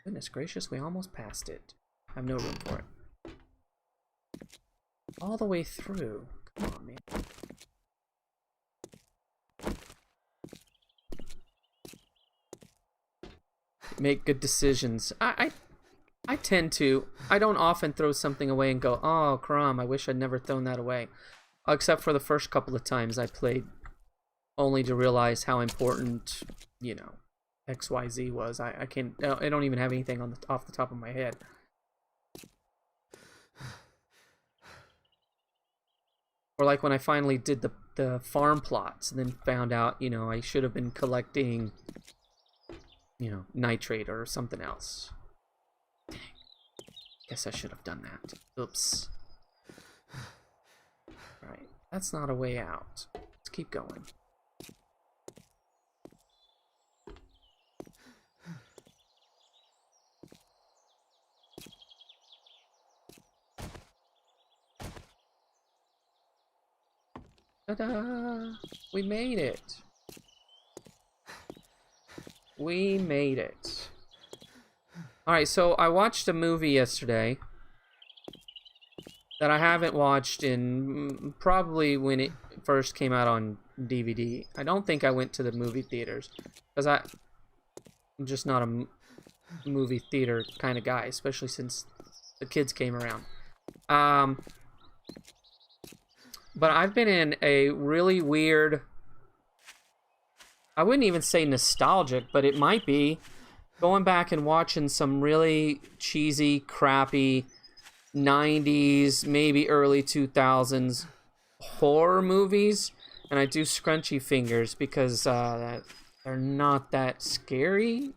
Goodness gracious, we almost passed it. I have no room for it. All the way through. Come on, man. make good decisions. I tend to. I don't often throw something away and go, oh, crumb, I wish I'd never thrown that away. Except for the first couple of times I played, only to realize how important, you know, XYZ was. I don't even have anything on off the top of my head. Or like when I finally did the farm plots and then found out, you know, I should have been collecting, you know, nitrate or something else. Dang. Guess I should have done that. Oops. Alright, that's not a way out. Let's keep going. Ta-da! We made it! We made it. Alright, so I watched a movie yesterday that I haven't watched in probably when it first came out on DVD. I don't think I went to the movie theaters because I'm just not a movie theater kind of guy, especially since the kids came around. But I've been in a really weird, I wouldn't even say nostalgic, but it might be, going back and watching some really cheesy, crappy 90s, maybe early 2000s horror movies. And I do scrunchy fingers because they're not that scary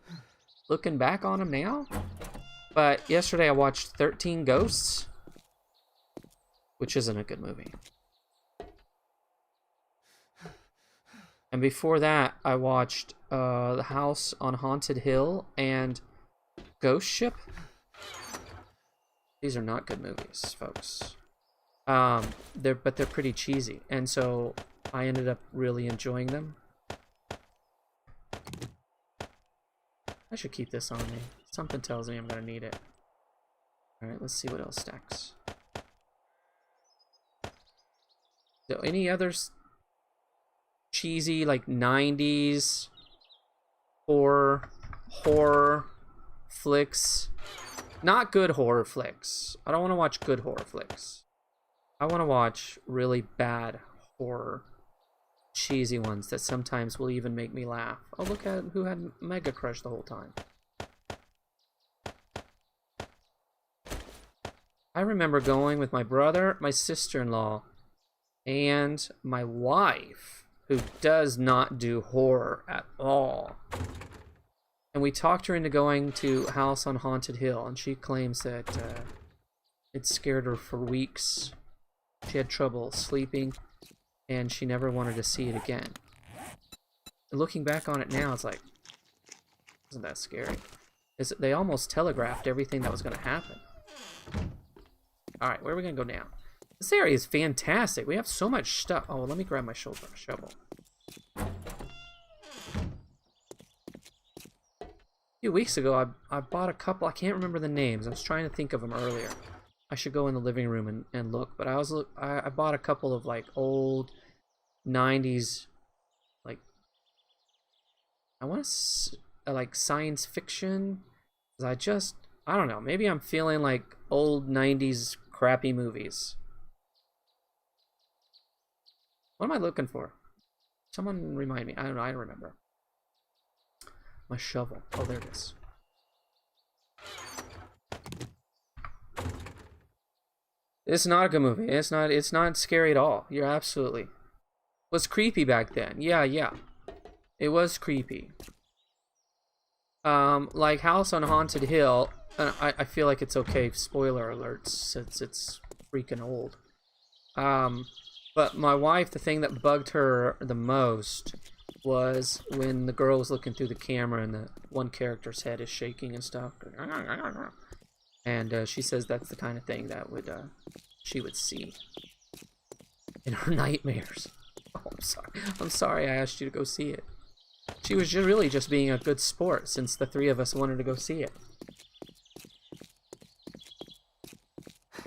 looking back on them now. But yesterday I watched 13 Ghosts, which isn't a good movie. And before that, I watched The House on Haunted Hill and Ghost Ship. These are not good movies, folks. They're pretty cheesy, and so I ended up really enjoying them. I should keep this on me. Something tells me I'm gonna need it. All right, let's see what else stacks. So, any others? Cheesy, like 90s horror flicks. Not good horror flicks. I don't want to watch good horror flicks. I want to watch really bad horror, cheesy ones that sometimes will even make me laugh. Oh, look at who had Mega Crush the whole time. I remember going with my brother, my sister-in-law, and my wife, who does not do horror at all. And we talked her into going to House on Haunted Hill, and she claims that it scared her for weeks. She had trouble sleeping, and she never wanted to see it again. And looking back on it now, it's like, isn't that scary? They almost telegraphed everything that was going to happen. Alright, where are we going to go now? This area is fantastic. We have so much stuff. Oh, let me grab my shovel. A few weeks ago, I bought a couple. I can't remember the names. I was trying to think of them earlier. I should go in the living room and look. But I bought a couple of like old 90s, like, I want to like science fiction. I don't know. Maybe I'm feeling like old 90s crappy movies. What am I looking for? Someone remind me. I don't know. I don't remember. My shovel. Oh, there it is. It's not a good movie. It's not scary at all. You're absolutely. It was creepy back then. Yeah. It was creepy. Like House on Haunted Hill, I feel like it's okay. Spoiler alerts, since it's freaking old. But my wife, the thing that bugged her the most was when the girl was looking through the camera and the one character's head is shaking and stuff. And she says that's the kind of thing that she would see in her nightmares. Oh, I'm sorry. I'm sorry I asked you to go see it. She was really just being a good sport since the three of us wanted to go see it.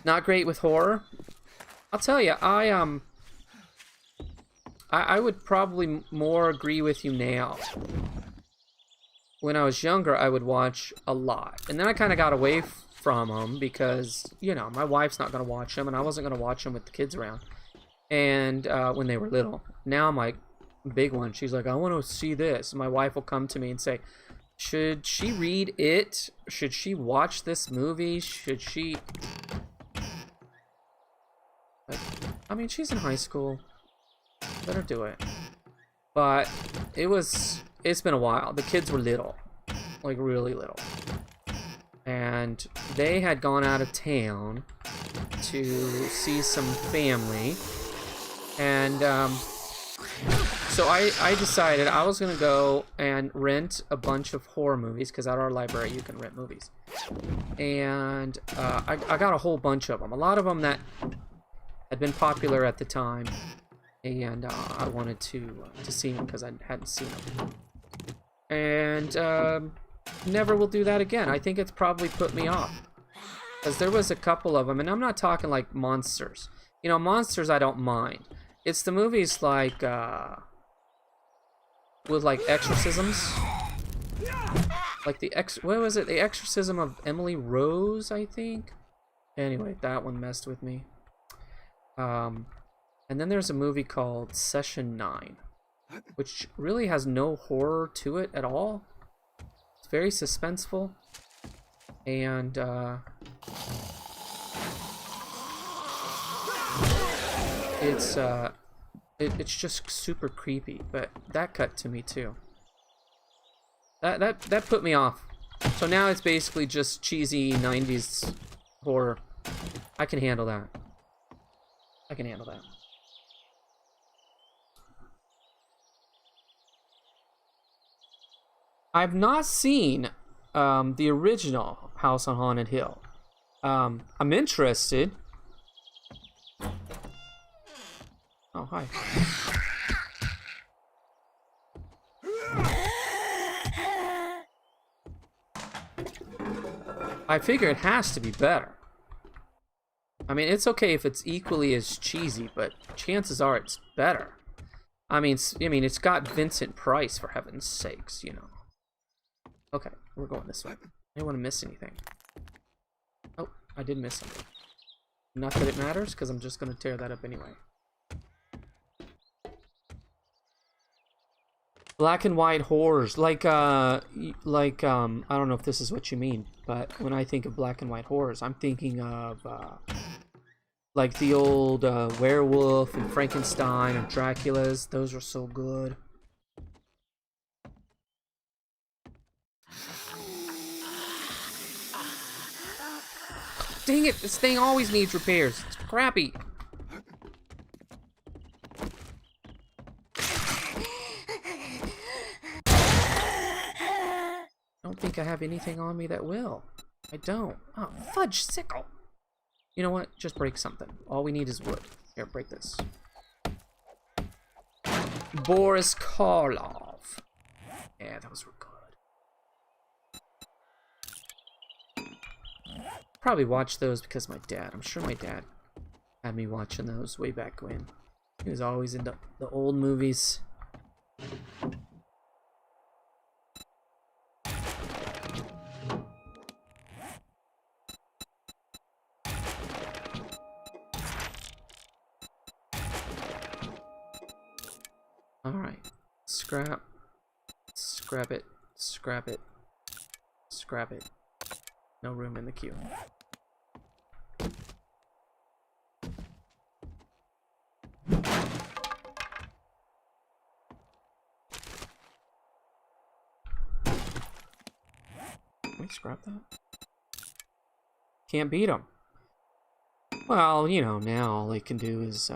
Not great with horror. I'll tell you, I would probably more agree with you now. when I was younger, I would watch a lot. And then I kind of got away from them because, you know, my wife's not going to watch them, and I wasn't going to watch them with the kids around. And when they were little. Now I'm like, big one. She's like, I want to see this. My wife will come to me and say, should she read it? Should she watch this movie? Should she... Like, I mean, she's in high school. Let her do it. But it's been a while. The kids were little. Like, really little. And they had gone out of town to see some family. And, so I decided I was going to go and rent a bunch of horror movies, because at our library you can rent movies. And I got a whole bunch of them. A lot of them that had been popular at the time. And I wanted to see them because I hadn't seen them. And never will do that again. I think it's probably put me off. Because there was a couple of them, and I'm not talking like monsters. You know, monsters I don't mind. It's the movies like, with like exorcisms. Like what was it? The Exorcism of Emily Rose, I think? Anyway, that one messed with me. And then there's a movie called Session 9, which really has no horror to it at all. It's very suspenseful. And, it's just super creepy, but that cut to me too. That put me off. So now it's basically just cheesy 90s horror. I can handle that. I can handle that. I've not seen the original House on Haunted Hill. I'm interested. Oh, hi. I figure it has to be better. I mean, it's okay if it's equally as cheesy, but chances are it's better. I mean, it's got Vincent Price, for heaven's sakes, you know. Okay, we're going this way. I don't want to miss anything. Oh, I did miss something. Not that it matters, because I'm just going to tear that up anyway. Black and white horrors, like I don't know if this is what you mean, but when I think of black and white horrors, I'm thinking of like the old Werewolf and Frankenstein and Dracula's. Those are so good. Dang it! This thing always needs repairs. It's crappy. I don't think I have anything on me that will. I don't. Oh, fudge sickle. You know what? Just break something. All we need is wood. Here, break this. Boris Karloff. Yeah, that was real good. Probably watched those because my dad. I'm sure my dad had me watching those way back when. He was always into the old movies. Alright. Scrap. Scrap it. Scrap it. Scrap it. No room in the queue. Can we scrap that? Can't beat them. Well, you know, now all they can do is,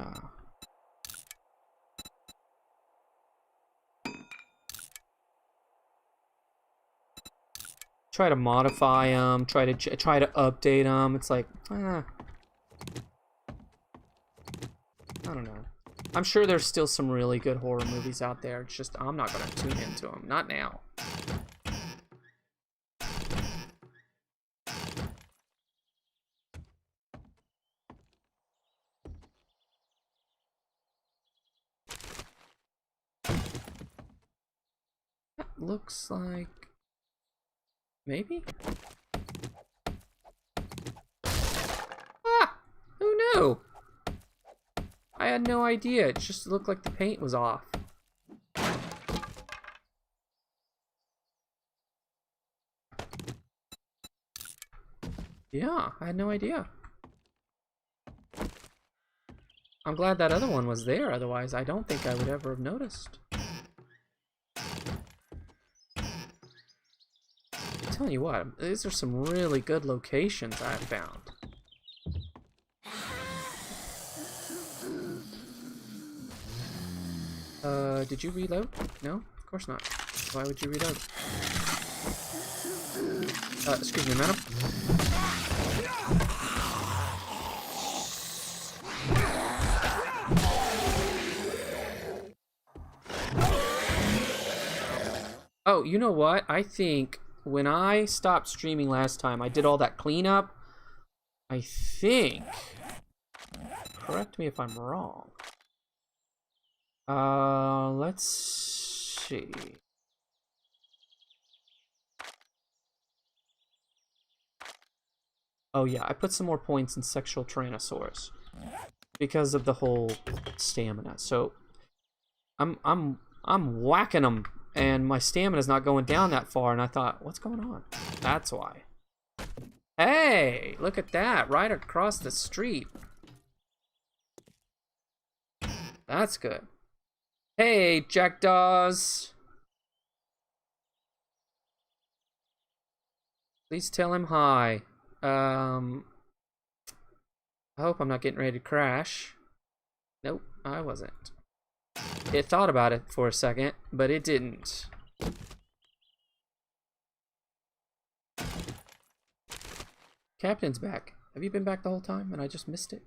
try to modify them, try to update them. It's like, I don't know. I'm sure there's still some really good horror movies out there. It's just I'm not gonna tune into them. Not now. That looks like Maybe? Ah! Who knew? I had no idea. It just looked like the paint was off. Yeah, I had no idea. I'm glad that other one was there, otherwise I don't think I would ever have noticed. I'm telling you what, these are some really good locations I've found. Did you reload? No? Of course not. Why would you reload? Excuse me, madam. Oh, you know what? I think when I stopped streaming last time, I did all that cleanup. I think... Correct me if I'm wrong. Let's see. Oh yeah, I put some more points in Sexual Tyrannosaurus because of the whole stamina. So I'm whacking them, and my stamina's not going down that far. And I thought, what's going on? That's why. Hey, look at that! Right across the street. That's good. Hey, Jackdaws. Please tell him hi. I hope I'm not getting ready to crash. Nope, I wasn't. It thought about it for a second, but it didn't. Captain's back. Have you been back the whole time and I just missed it?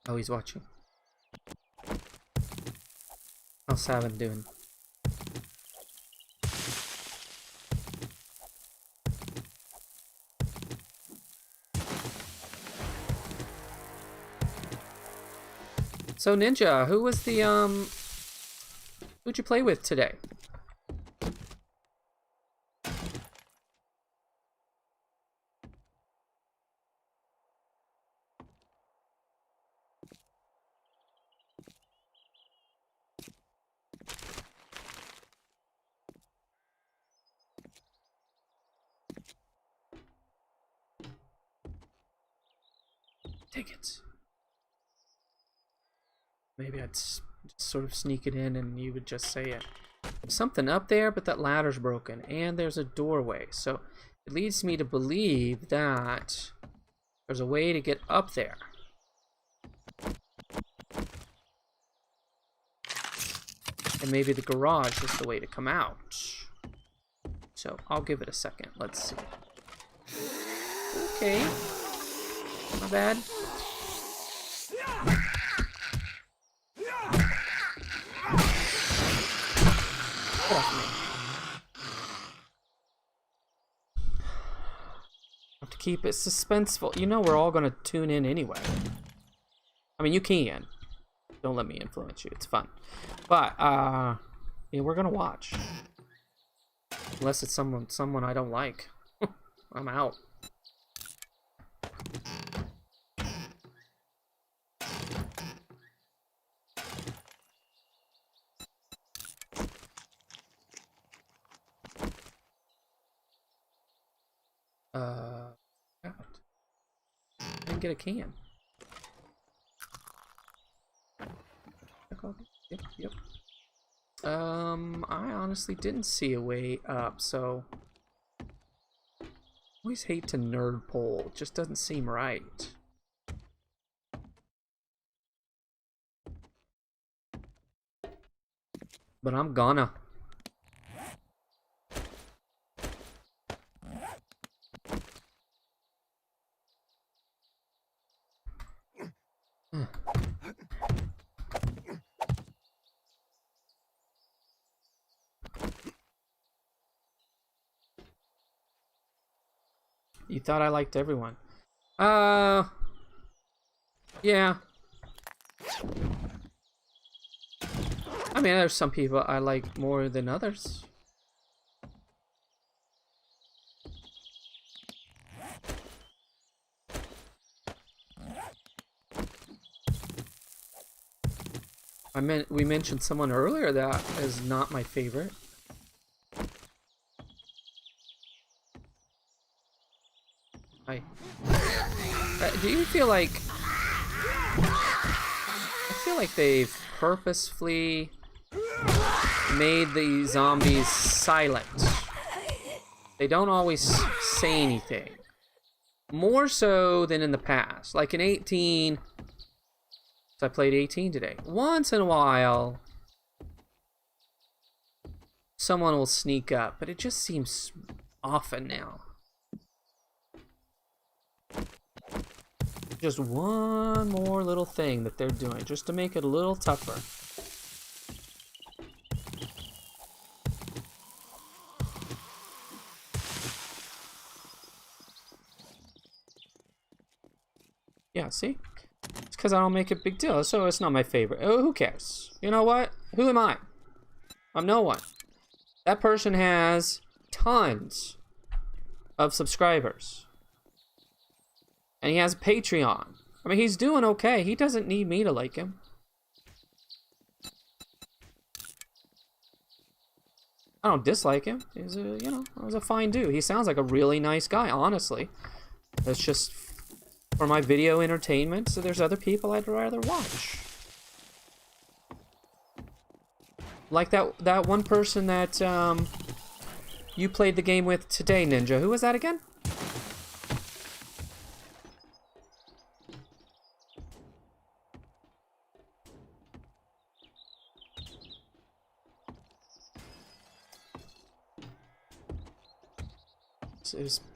Oh, he's watching. How's Savin doing? So Ninja, who was the who'd you play with today? Tickets. Maybe I'd just sort of sneak it in and you would just say it. Something up there, but that ladder's broken. And there's a doorway. So it leads me to believe that there's a way to get up there. And maybe the garage is the way to come out. So I'll give it a second. Let's see. Okay. Not bad. Get off me. Have to keep it suspenseful. You know we're all gonna tune in anyway. I mean, you can. Don't let me influence you. It's fun. But yeah, we're gonna watch. Unless it's someone I don't like. I'm out. God. I didn't get a can. Yep. I honestly didn't see a way up, so I always hate to nerd poll. It just doesn't seem right. But I'm gonna. You thought I liked everyone. Yeah. I mean, there's some people I like more than others. We mentioned someone earlier that is not my favorite. Do you feel like... I feel like they've purposefully made the zombies silent. They don't always say anything. More so than in the past. Like in 18... I played 18 today. Once in a while, someone will sneak up, but it just seems often now. Just one more little thing that they're doing, just to make it a little tougher. Yeah, see? It's because I don't make a big deal, so it's not my favorite. Oh, who cares? You know what? Who am I? I'm no one. That person has tons of subscribers. And he has a Patreon. I mean, he's doing okay. He doesn't need me to like him. I don't dislike him. He's a, you know, he's a fine dude. He sounds like a really nice guy, honestly. That's just for my video entertainment, so there's other people I'd rather watch. Like that one person that you played the game with today, Ninja. Who was that again?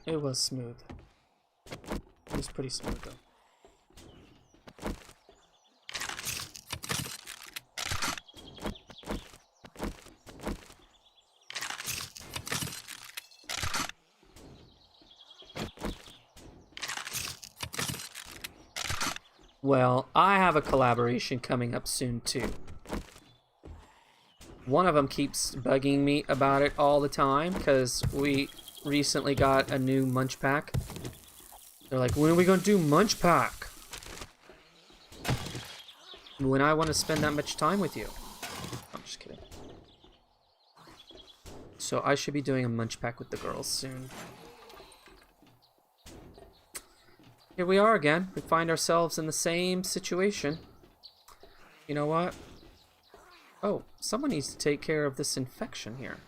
It was smooth. It was pretty smooth though. Well, I have a collaboration coming up soon too. One of them keeps bugging me about it all the time because we recently got a new Munch Pack. They're like, when are we gonna do Munch Pack? When I want to spend that much time with you. I'm just kidding. So I should be doing a Munch Pack with the girls soon. Here we are again. We find ourselves in the same situation. You know what? Oh, someone needs to take care of this infection here.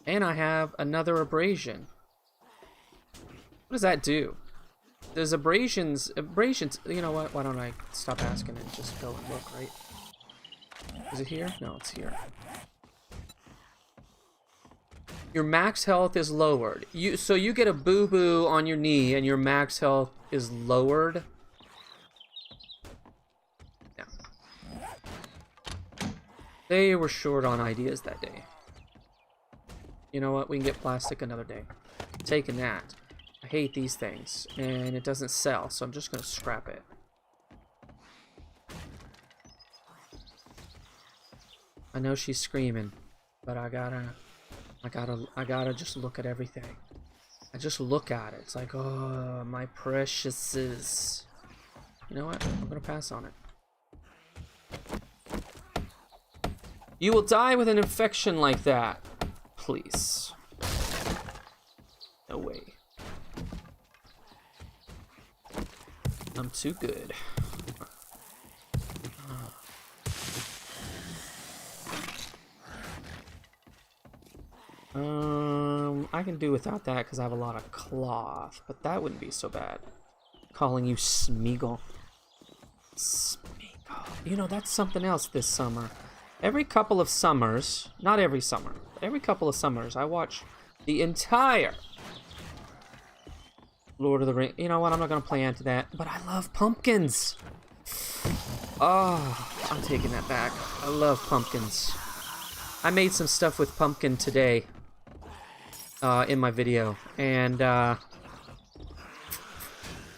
And I have another abrasion. What does that do? Does abrasions, you know what? Why don't I stop asking and just go and look, right? Is it here? No, it's here. Your max health is lowered. So you get a boo-boo on your knee and your max health is lowered. Yeah. They were short on ideas that day. You know what? We can get plastic another day. Taking that. I hate these things. And it doesn't sell, so I'm just going to scrap it. I know she's screaming, but I gotta just look at everything. I just look at it. It's like, oh, my preciouses. You know what? I'm going to pass on it. You will die with an infection like that. Please. No way. I'm too good. I can do without that because I have a lot of cloth, but that wouldn't be so bad. Calling you Smeagol. Smeagol. You know, that's something else this summer. Every couple of summers, not every summer, but every couple of summers, I watch the entire Lord of the Rings. You know what? I'm not going to play into that, but I love pumpkins. Oh, I'm taking that back. I love pumpkins. I made some stuff with pumpkin today in my video, and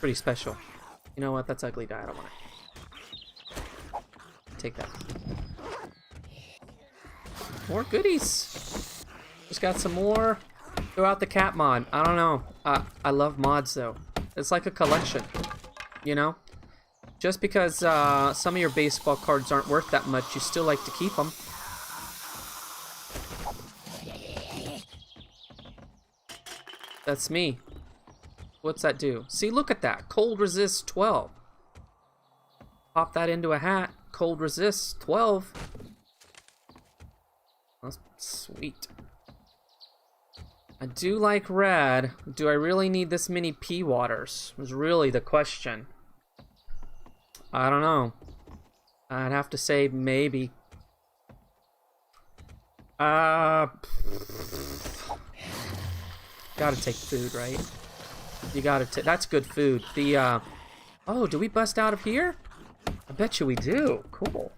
pretty special. You know what? That's ugly guy. I don't want it. Take that. More goodies. Just got some more. Throw out the cat mod. I don't know. I love mods though. It's like a collection. You know? Just because some of your baseball cards aren't worth that much, you still like to keep them. That's me. What's that do? See, look at that. Cold resist 12. Pop that into a hat. Cold resist 12. That's sweet. I do like red. Do I really need this many pea waters? Was really the question. I don't know. I'd have to say maybe. Gotta take food, right? You gotta take. That's good food. The oh, do we bust out of here? I bet you we do. Cool.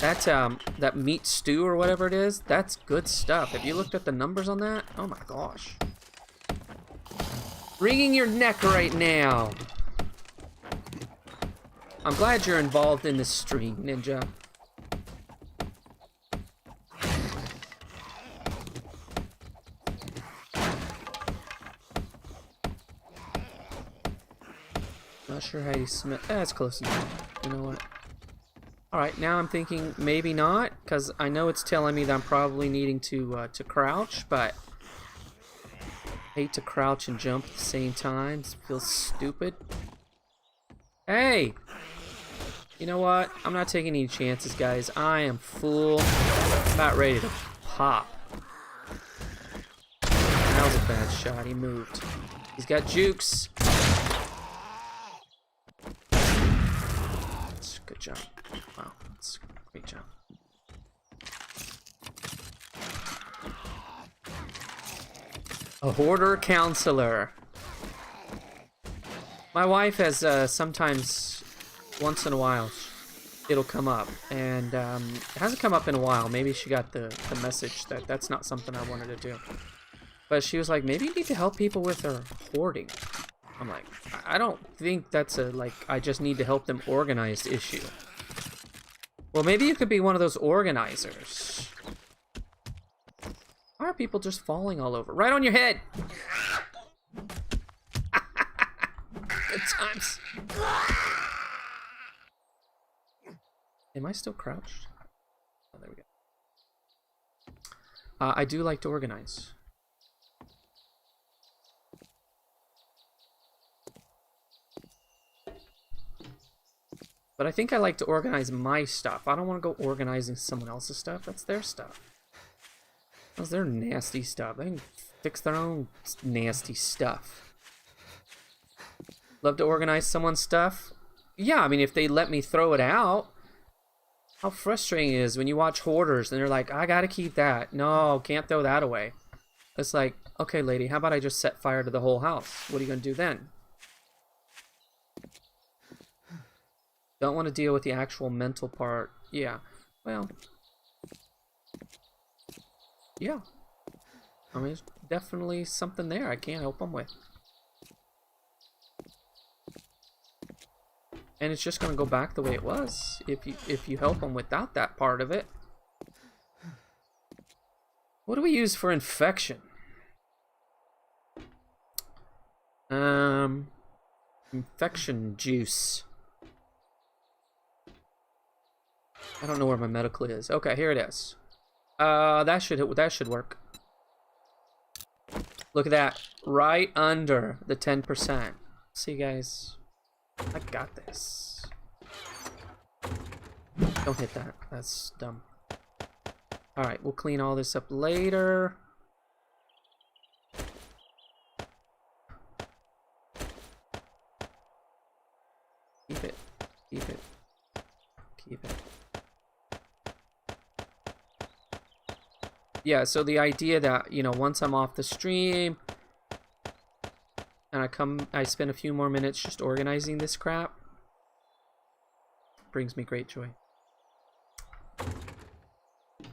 That meat stew or whatever it is, that's good stuff. Have you looked at the numbers on that? Oh my gosh. Wringing your neck right now. I'm glad you're involved in this stream, Ninja. Not sure how you smell. That's close enough. You know what? Alright, now I'm thinking maybe not, because I know it's telling me that I'm probably needing to crouch, but I hate to crouch and jump at the same time. It feels stupid. Hey! You know what? I'm not taking any chances, guys. I am full. About ready to pop. That was a bad shot. He moved. He's got jukes. Good job. Wow, that's a great job. A hoarder counselor. My wife has sometimes, once in a while, it'll come up, and it hasn't come up in a while. Maybe she got the message that that's not something I wanted to do. But she was like, maybe you need to help people with their hoarding. I'm like, I don't think that's a, like, I just need to help them organize issue. Well, maybe you could be one of those organizers. Why are people just falling all over? Right on your head! Good times. Am I still crouched? Oh, there we go. I do like to organize. But I think I like to organize my stuff. I don't want to go organizing someone else's stuff. That's their stuff. That's their nasty stuff. They can fix their own nasty stuff. Love to organize someone's stuff? Yeah, I mean, if they let me throw it out. How frustrating it is when you watch hoarders and they're like, I gotta keep that. No, can't throw that away. It's like, okay, lady, how about I just set fire to the whole house? What are you gonna do then? Don't want to deal with the actual mental part. Yeah. Well. Yeah. I mean, there's definitely something there I can't help them with. And it's just going to go back the way it was if you help them without that part of it. What do we use for infection? Infection juice. I don't know where my medical is. Okay, here it is. That should work. Look at that. Right under the 10%. See, guys. I got this. Don't hit that. That's dumb. Alright, we'll clean all this up later. Keep it. Keep it. Keep it. Yeah, so the idea that, you know, once I'm off the stream and I spend a few more minutes just organizing this crap, brings me great joy.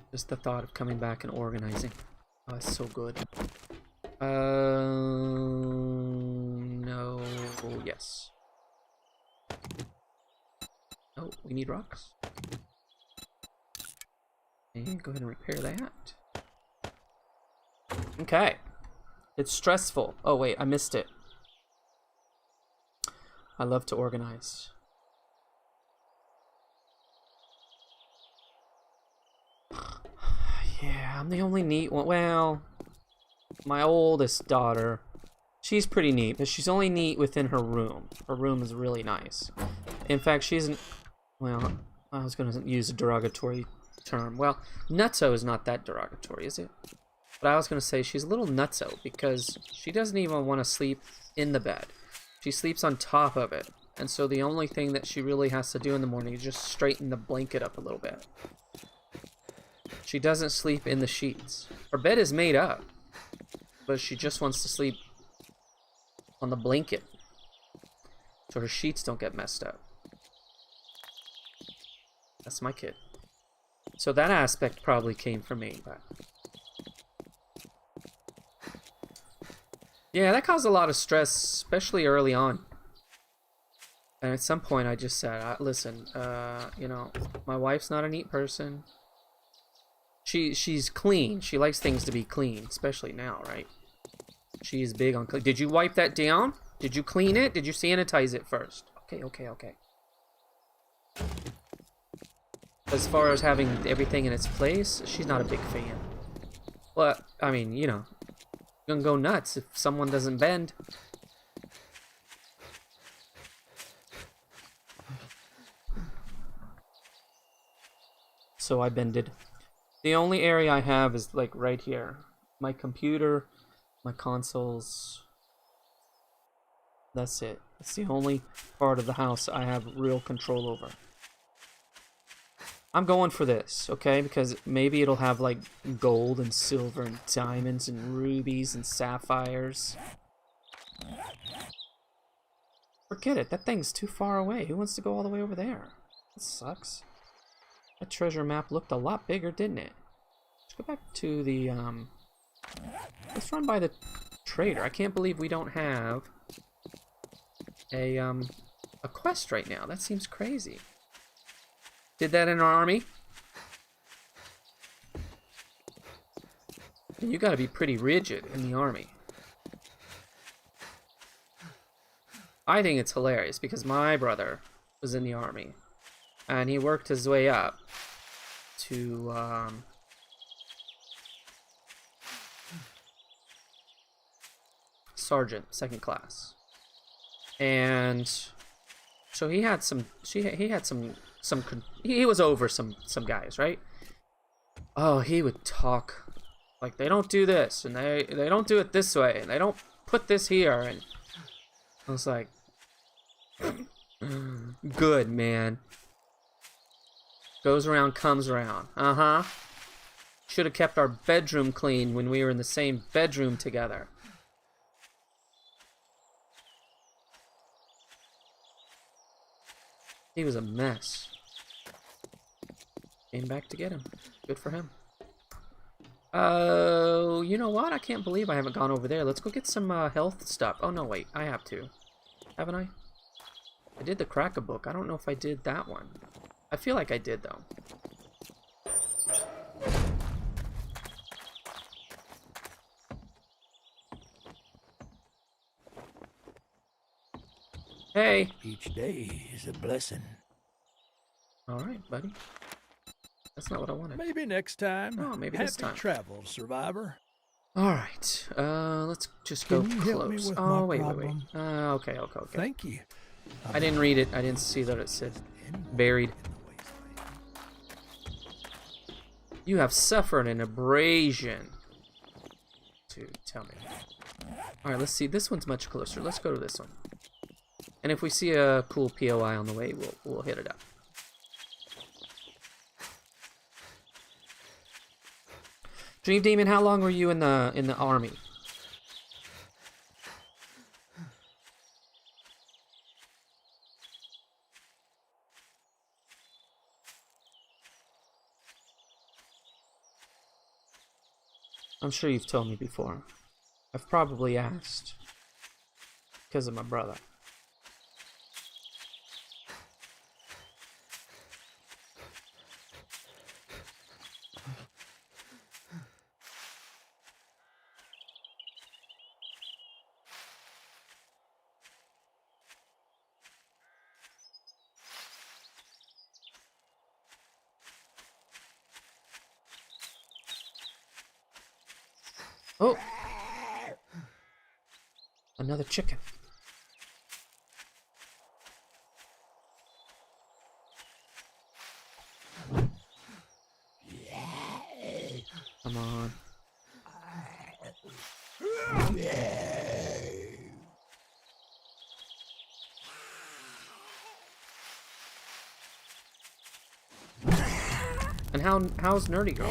Just the thought of coming back and organizing. Oh, it's so good. No. Yes. Oh, we need rocks. And go ahead and repair that. Okay. It's stressful. Oh, wait, I missed it. I love to organize. Yeah, I'm the only neat one. Well, my oldest daughter, she's pretty neat, but she's only neat within her room. Her room is really nice. In fact, she isn't... Well, I was going to use a derogatory term. Well, nutso is not that derogatory, is it? But I was going to say she's a little nutso because she doesn't even want to sleep in the bed. She sleeps on top of it. And so the only thing that she really has to do in the morning is just straighten the blanket up a little bit. She doesn't sleep in the sheets. Her bed is made up, but she just wants to sleep on the blanket so her sheets don't get messed up. That's my kid. So that aspect probably came from me, but... Yeah, that caused a lot of stress, especially early on. And at some point I just said, listen, you know, my wife's not a neat person. She's clean. She likes things to be clean, especially now, right? She's big on clean. Did you wipe that down? Did you clean it? Did you sanitize it first? Okay. As far as having everything in its place, she's not a big fan. Well, I mean, you know, you're gonna go nuts if someone doesn't bend. So I bended. The only area I have is like right here. My computer, my consoles. That's it. It's the only part of the house I have real control over. I'm going for this, okay? Because maybe it'll have like gold and silver and diamonds and rubies and sapphires. Forget it. That thing's too far away. Who wants to go all the way over there? That sucks. That treasure map looked a lot bigger, didn't it? Let's go back to the, let's run by the trader. I can't believe we don't have a quest right now. That seems crazy. Did that in our army? You gotta be pretty rigid in the army. I think it's hilarious because my brother was in the army and he worked his way up to sergeant, second class, and so he had some. He was over some guys, right? Oh, he would talk like they don't do this and they don't do it this way and they don't put this here, and I was like, good man. Goes around, comes around. Should have kept our bedroom clean when we were in the same bedroom together. He was a mess. Came back to get him. Good for him. Oh, you know what? I can't believe I haven't gone over there. Let's go get some health stuff. Oh, no, wait. I have to. Haven't I? I did the Cracker book. I don't know if I did that one. I feel like I did, though. Hey. Each day is a blessing. All right, buddy. That's not what I wanted. Maybe next time. Oh, maybe Happy this time. travels, survivor. All right. Let's just go Can you close. help me with Oh, my wait. problem? Okay. Thank you. I didn't read it. I didn't see that it said buried. You have suffered an abrasion. To tell me. All right, let's see. This one's much closer. Let's go to this one. And if we see a cool POI on the way, we'll hit it up. Dream Demon, how long were you in the army? I'm sure you've told me before. I've probably asked because of my brother. Oh! Another chicken. Come on. And how's Nerdy Girl?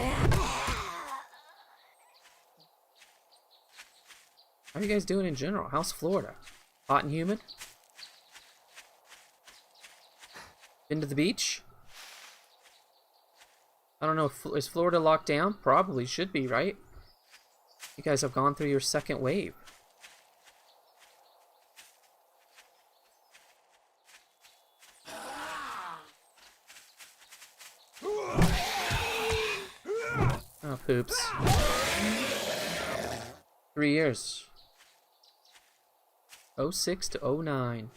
How are you guys doing in general? How's Florida? Hot and humid? Been to the beach? I don't know, is Florida locked down? Probably should be, right? You guys have gone through your second wave. Oh, poops. 3 years. 06 to 09.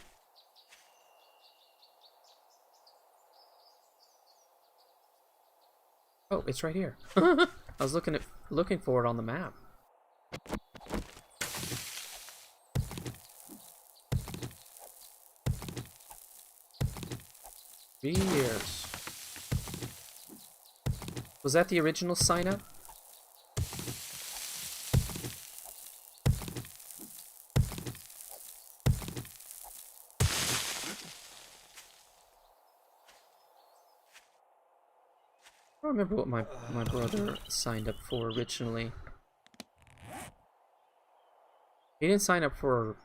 Oh, it's right here. I was looking for it on the map. Three years. Was that the original sign up? I don't remember what my brother signed up for originally. He didn't sign up for...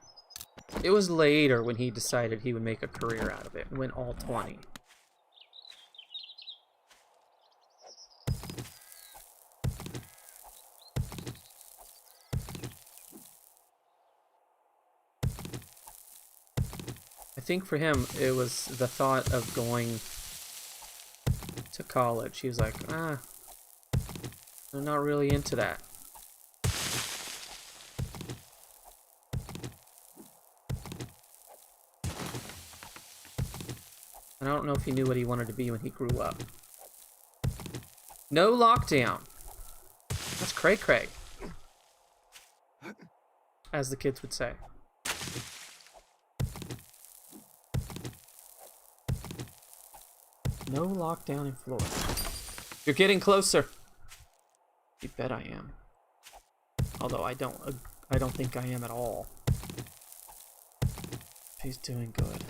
It was later when he decided he would make a career out of it and went all 20. I think for him, it was the thought of going to college. He was like, I'm not really into that. And I don't know if he knew what he wanted to be when he grew up. No lockdown. That's cray cray, as the kids would say. No lockdown in Florida. You're getting closer. You bet I am. Although I don't think I am at all. He's doing good.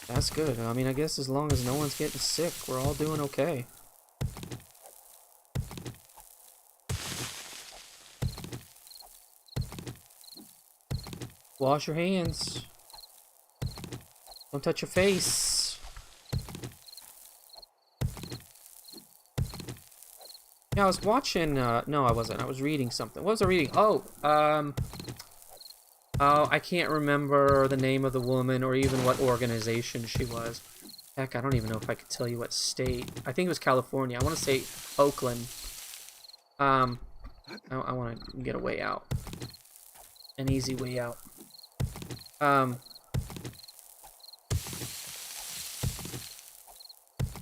That's good. I mean, I guess as long as no one's getting sick, we're all doing okay. Wash your hands. Don't touch your face. Yeah, I was watching, no, I wasn't. I was reading something. What was I reading? Oh, I can't remember the name of the woman or even what organization she was. Heck, I don't even know if I could tell you what state. I think it was California. I want to say Oakland. I want to get a way out. An easy way out.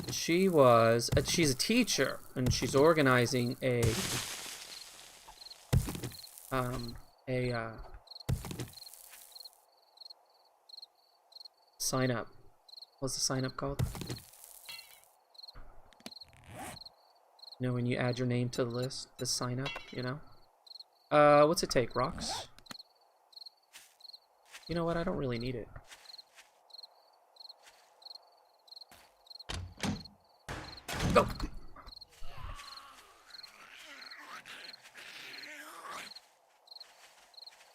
She's a teacher, and she's organizing a sign up. What's the sign up called? You know, when you add your name to the list, the sign up, you know? What's it take? Rocks? You know what? I don't really need it. Go!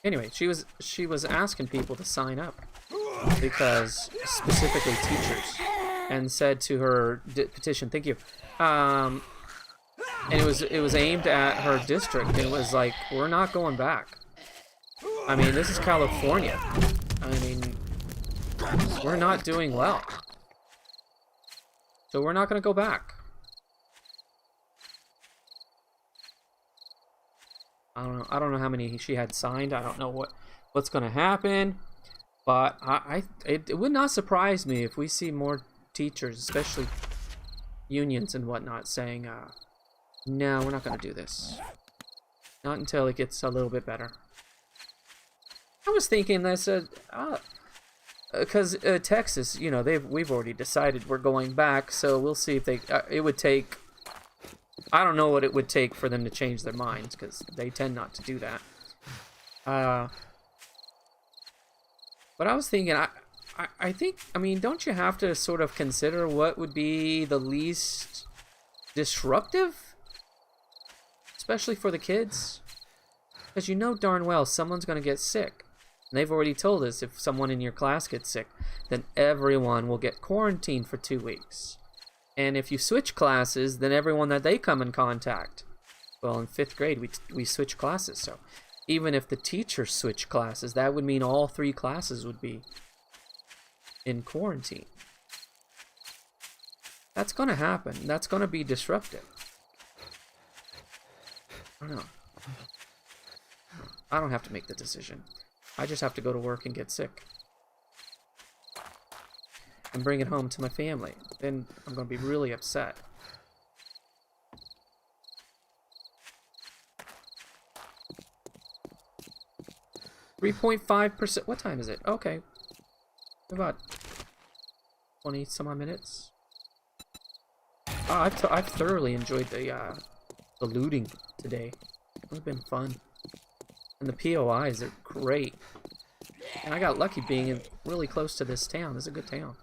Anyway, she was asking people to sign up because specifically teachers, and said to her petition, thank you, and it was aimed at her district. It was like, we're not going back. I mean, this is California. I mean, we're not doing well, so we're not going to go back. I don't know how many she had signed. I don't know what's going to happen, but it would not surprise me if we see more teachers, especially unions and whatnot, saying No, we're not gonna do this. Not until it gets a little bit better. I was thinking this, because Texas, you know, we've already decided we're going back, so we'll see if they. It would take. I don't know what it would take for them to change their minds, because they tend not to do that. But I was thinking, I think, I mean, don't you have to sort of consider what would be the least disruptive? Especially for the kids. Because you know darn well someone's going to get sick. And they've already told us if someone in your class gets sick, then everyone will get quarantined for 2 weeks. And if you switch classes, then everyone that they come in contact. Well, in 5th grade, we switch classes, so even if the teachers switch classes, that would mean all 3 classes would be in quarantine. That's going to happen. That's going to be disruptive. I don't know. I don't have to make the decision. I just have to go to work and get sick. And bring it home to my family. Then I'm going to be really upset. .5%. What time is it? Okay. About 20 some odd minutes. I've thoroughly enjoyed the looting today. It's been fun. And the POIs are great. And I got lucky being really close to this town. This is a good town.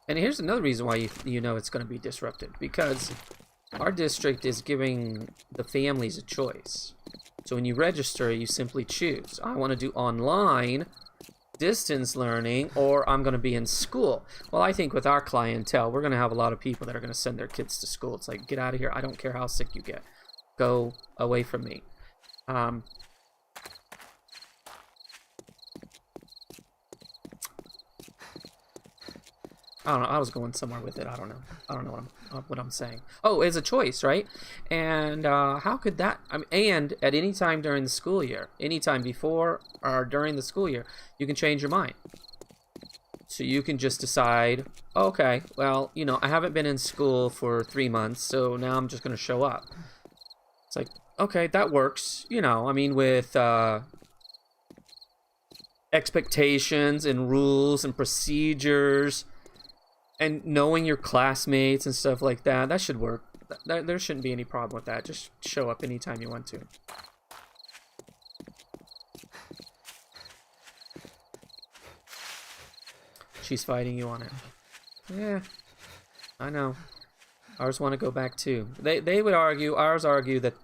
And here's another reason why you know it's going to be disrupted. Because our district is giving the families a choice. So when you register, you simply choose. I want to do online, distance learning, or I'm going to be in school. Well, I think with our clientele, we're going to have a lot of people that are going to send their kids to school. It's like, get out of here. I don't care how sick you get. Go away from me. I don't know. I was going somewhere with it. I don't know. I don't know what I'm saying. Oh, it's a choice, right? And how could that? I mean, and at any time during the school year, anytime before or during the school year, you can change your mind. So you can just decide, okay, well, you know, I haven't been in school for 3 months, so now I'm just going to show up. It's like, okay, that works. You know, I mean, with expectations and rules and procedures. And knowing your classmates and stuff like that, that should work. There shouldn't be any problem with that. Just show up anytime you want to. She's fighting you on it. Yeah, I know. Ours want to go back too. They would argue, ours argue that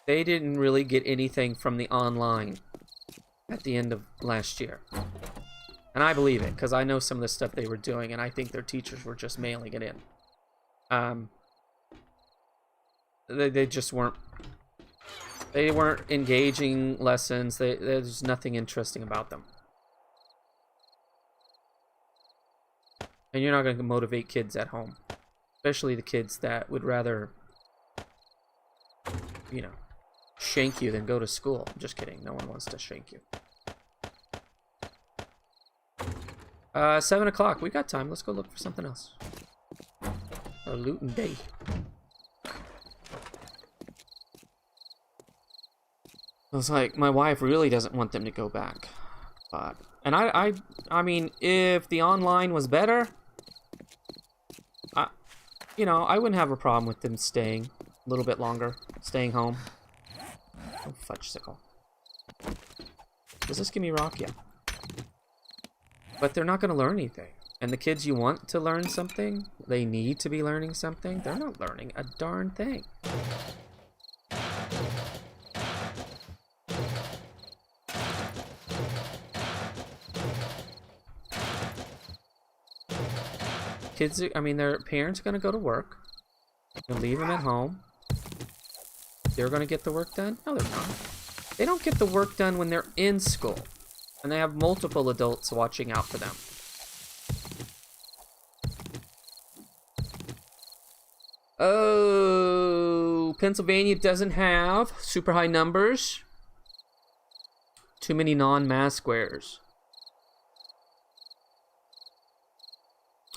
they didn't really get anything from the online at the end of last year. And I believe it, because I know some of the stuff they were doing, and I think their teachers were just mailing it in. They just weren't... They weren't engaging lessons. There's nothing interesting about them. And you're not going to motivate kids at home. Especially the kids that would rather, you know, shank you than go to school. I'm just kidding. No one wants to shank you. 7 o'clock. We got time. Let's go look for something else. A looting day. It's like my wife really doesn't want them to go back, but and I mean, if the online was better, you know, I wouldn't have a problem with them staying a little bit longer, staying home. Oh, fudgesicle. Does this give me rock? Yeah. But they're not going to learn anything. And the kids you want to learn something, they need to be learning something, they're not learning a darn thing. Kids, I mean, their parents are going to go to work. They'll leave them at home. They're going to get the work done? No, they're not. They don't get the work done when they're in school. And they have multiple adults watching out for them. Oh, Pennsylvania doesn't have super high numbers. Too many non-mask wearers.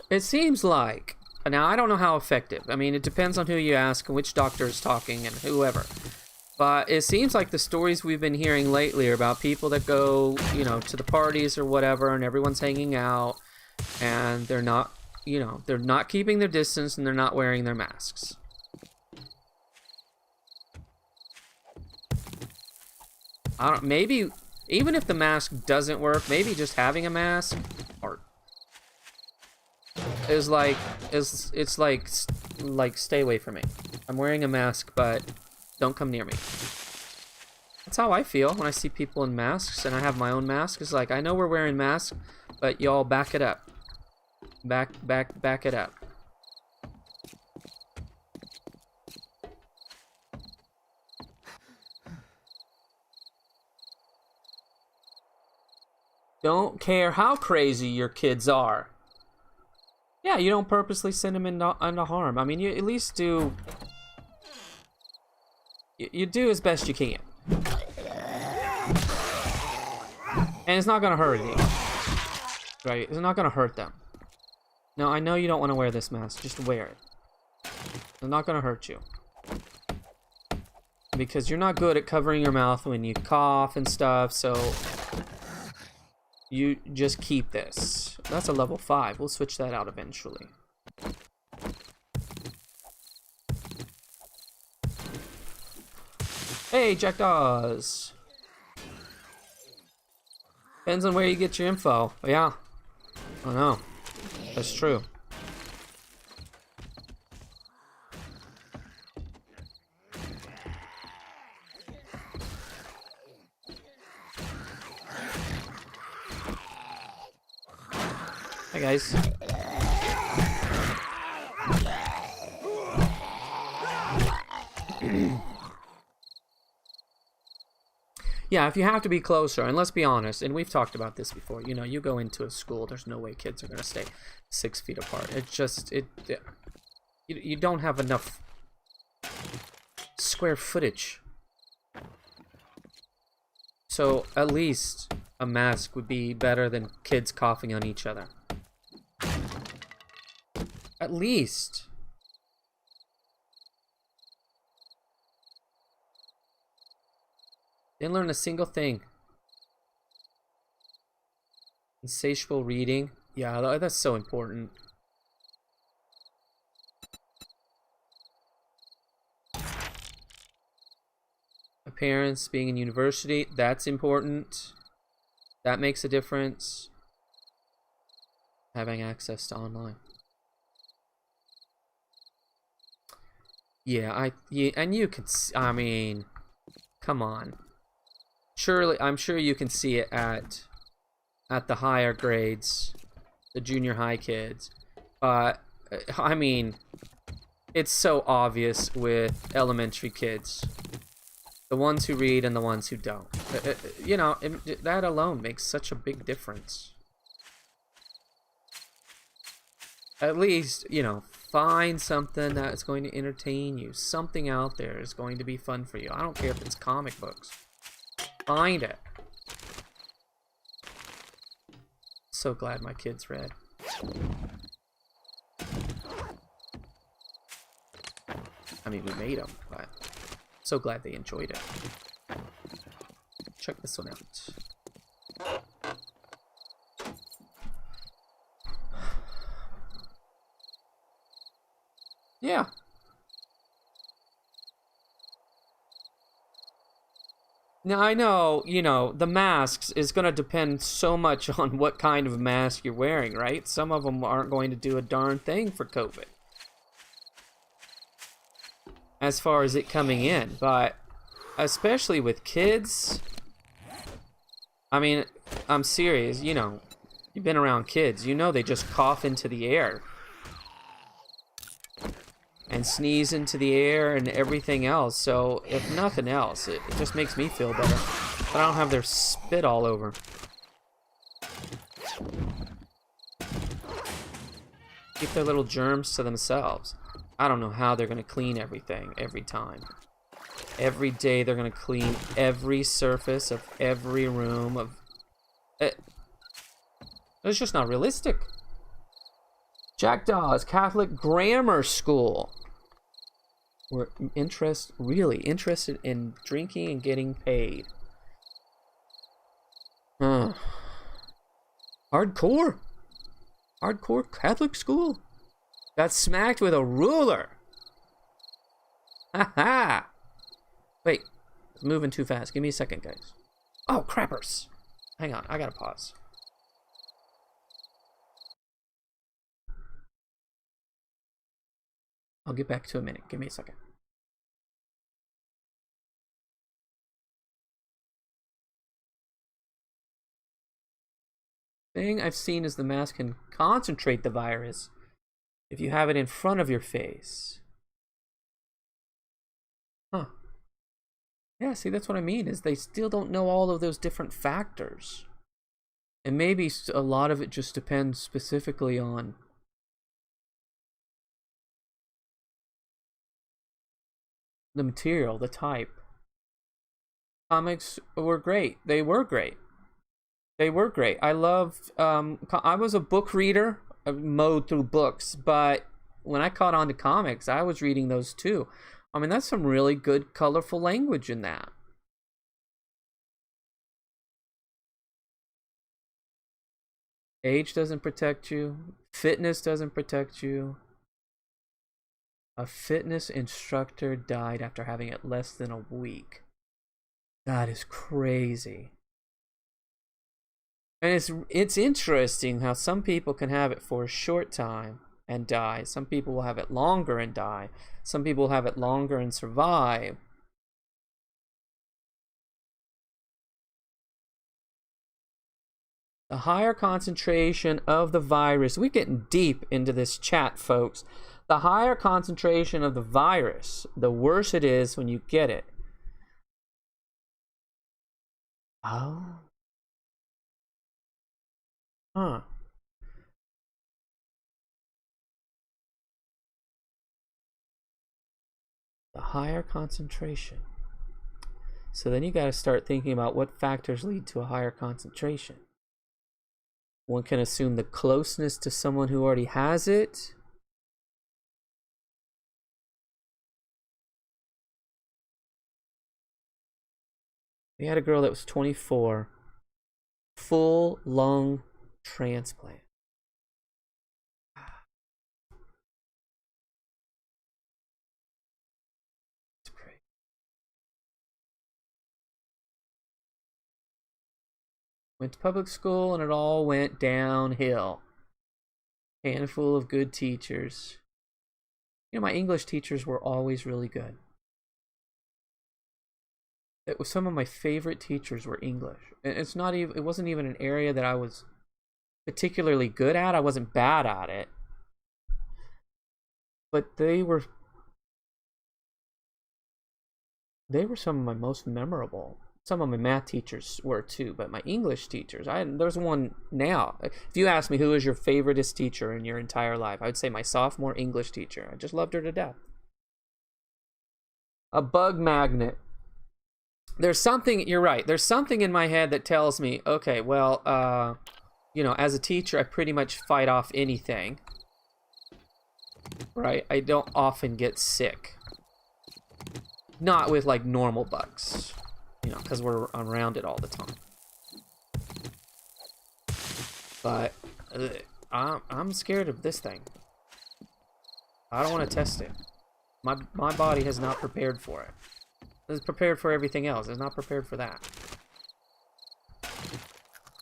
It seems like, now I don't know how effective. I mean, it depends on who you ask and which doctor is talking and whoever. But it seems like the stories we've been hearing lately are about people that go, you know, to the parties or whatever, and everyone's hanging out, and they're not, you know, they're not keeping their distance and they're not wearing their masks. I don't, maybe, even if the mask doesn't work, maybe just having a mask is like, it's like stay away from me. I'm wearing a mask, but don't come near me. That's how I feel when I see people in masks and I have my own mask. It's like, I know we're wearing masks, but y'all back it up. Back it up. Don't care how crazy your kids are. Yeah, you don't purposely send them into harm. I mean, you at least do... You do as best you can. And it's not gonna hurt you. Right? It's not gonna hurt them. Now, I know you don't want to wear this mask. Just wear it. It's not gonna hurt you. Because you're not good at covering your mouth when you cough and stuff, so... You just keep this. That's a level 5. We'll switch that out eventually. Hey, Jackdaws! Depends on where you get your info. Yeah. I know. That's true. Hi, guys. Yeah, if you have to be closer, and let's be honest, and we've talked about this before, you know, you go into a school, there's no way kids are going to stay 6 feet apart. It just, you don't have enough square footage. So, at least a mask would be better than kids coughing on each other. At least. Didn't learn a single thing. Insatiable reading. Yeah, that's so important. Parents being in university, that's important. That makes a difference. Having access to online. Yeah, and you can, I mean, come on. Surely, I'm sure you can see it at the higher grades, the junior high kids. But, I mean, it's so obvious with elementary kids. The ones who read and the ones who don't. You know, that alone makes such a big difference. At least, you know, find something that's going to entertain you. Something out there is going to be fun for you. I don't care if it's comic books. Find it. So glad my kids read. I mean, we made them, but so glad they enjoyed it. Check this one out. Yeah. Now, I know, you know, the masks is going to depend so much on what kind of mask you're wearing, right? Some of them aren't going to do a darn thing for COVID, as far as it coming in, but especially with kids, I mean, I'm serious, you know, you've been around kids, you know they just cough into the air and sneeze into the air and everything else, so if nothing else, it just makes me feel better, but I don't have their spit all over. Keep their little germs to themselves. I don't know how they're going to clean everything every time. Every day they're gonna clean every surface of every room of... It's just not realistic. Jackdaws Catholic Grammar School. We're really interested in drinking and getting paid. Hardcore Catholic school. Got smacked with a ruler. Ha. Wait, it's moving too fast. Give me a second, guys. Oh, crappers. Hang on, I gotta pause. I'll get back to a minute. Give me a second. Thing I've seen is the mask can concentrate the virus if you have it in front of your face. Huh. Yeah, see, that's what I mean, is they still don't know all of those different factors. And maybe a lot of it just depends specifically on the material, the type. Comics were great. They were great. I loved, I was a book reader. I mowed through books, but when I caught on to comics, I was reading those too. I mean, that's some really good, colorful language in that. Age doesn't protect you. Fitness doesn't protect you. A fitness instructor died after having it less than a week. That is crazy. And it's interesting how some people can have it for a short time and die. Some people will have it longer and die. Some people will have it longer and survive. The higher concentration of the virus, we're getting deep into this chat, folks. The higher concentration of the virus, the worse it is when you get it. Oh. Huh. The higher concentration. So then you got to start thinking about what factors lead to a higher concentration. One can assume the closeness to someone who already has it. We had a girl that was 24, full lung transplant. It's crazy. Went to public school and it all went downhill. Handful of good teachers. You know, my English teachers were always really good. It was some of my favorite teachers were English. It's not even, it wasn't even an area that I was particularly good at. I wasn't bad at it. But they were some of my most memorable. Some of my math teachers were too, but my English teachers, there's one now. If you ask me who is your favoriteest teacher in your entire life, I would say my sophomore English teacher. I just loved her to death. A bug magnet. There's something, you're right, there's something in my head that tells me, okay, well, you know, as a teacher, I pretty much fight off anything. Right? I don't often get sick. Not with, like, normal bugs. You know, because we're around it all the time. But I'm scared of this thing. I don't want to test it. My body has not prepared for it. It's prepared for everything else. It's not prepared for that.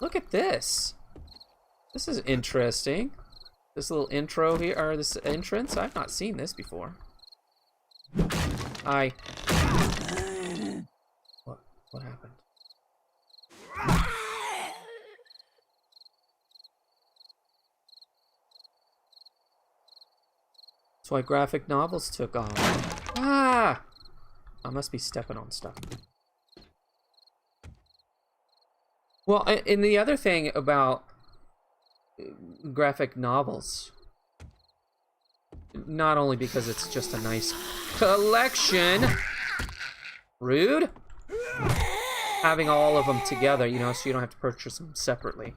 Look at this. This is interesting. This little intro here, or this entrance. I've not seen this before. Hi. What happened? That's why graphic novels took off. Ah! I must be stepping on stuff. Well, and the other thing about graphic novels, not only because it's just a nice collection, Rude. Having all of them together, you know, so you don't have to purchase them separately.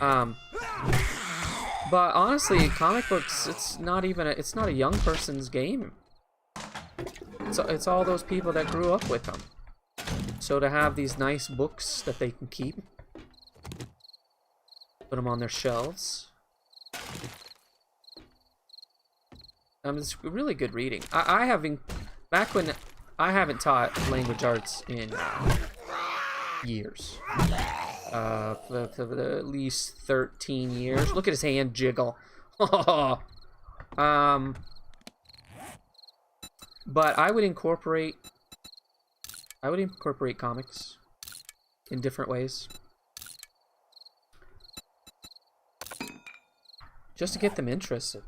But honestly, comic books, it's not a young person's game. It's all those people that grew up with them. So to have these nice books that they can keep, put them on their shelves. It's really good reading. Back when I haven't taught language arts in years. For at least 13 years. Look at his hand jiggle. But I would incorporate comics in different ways. Just to get them interested.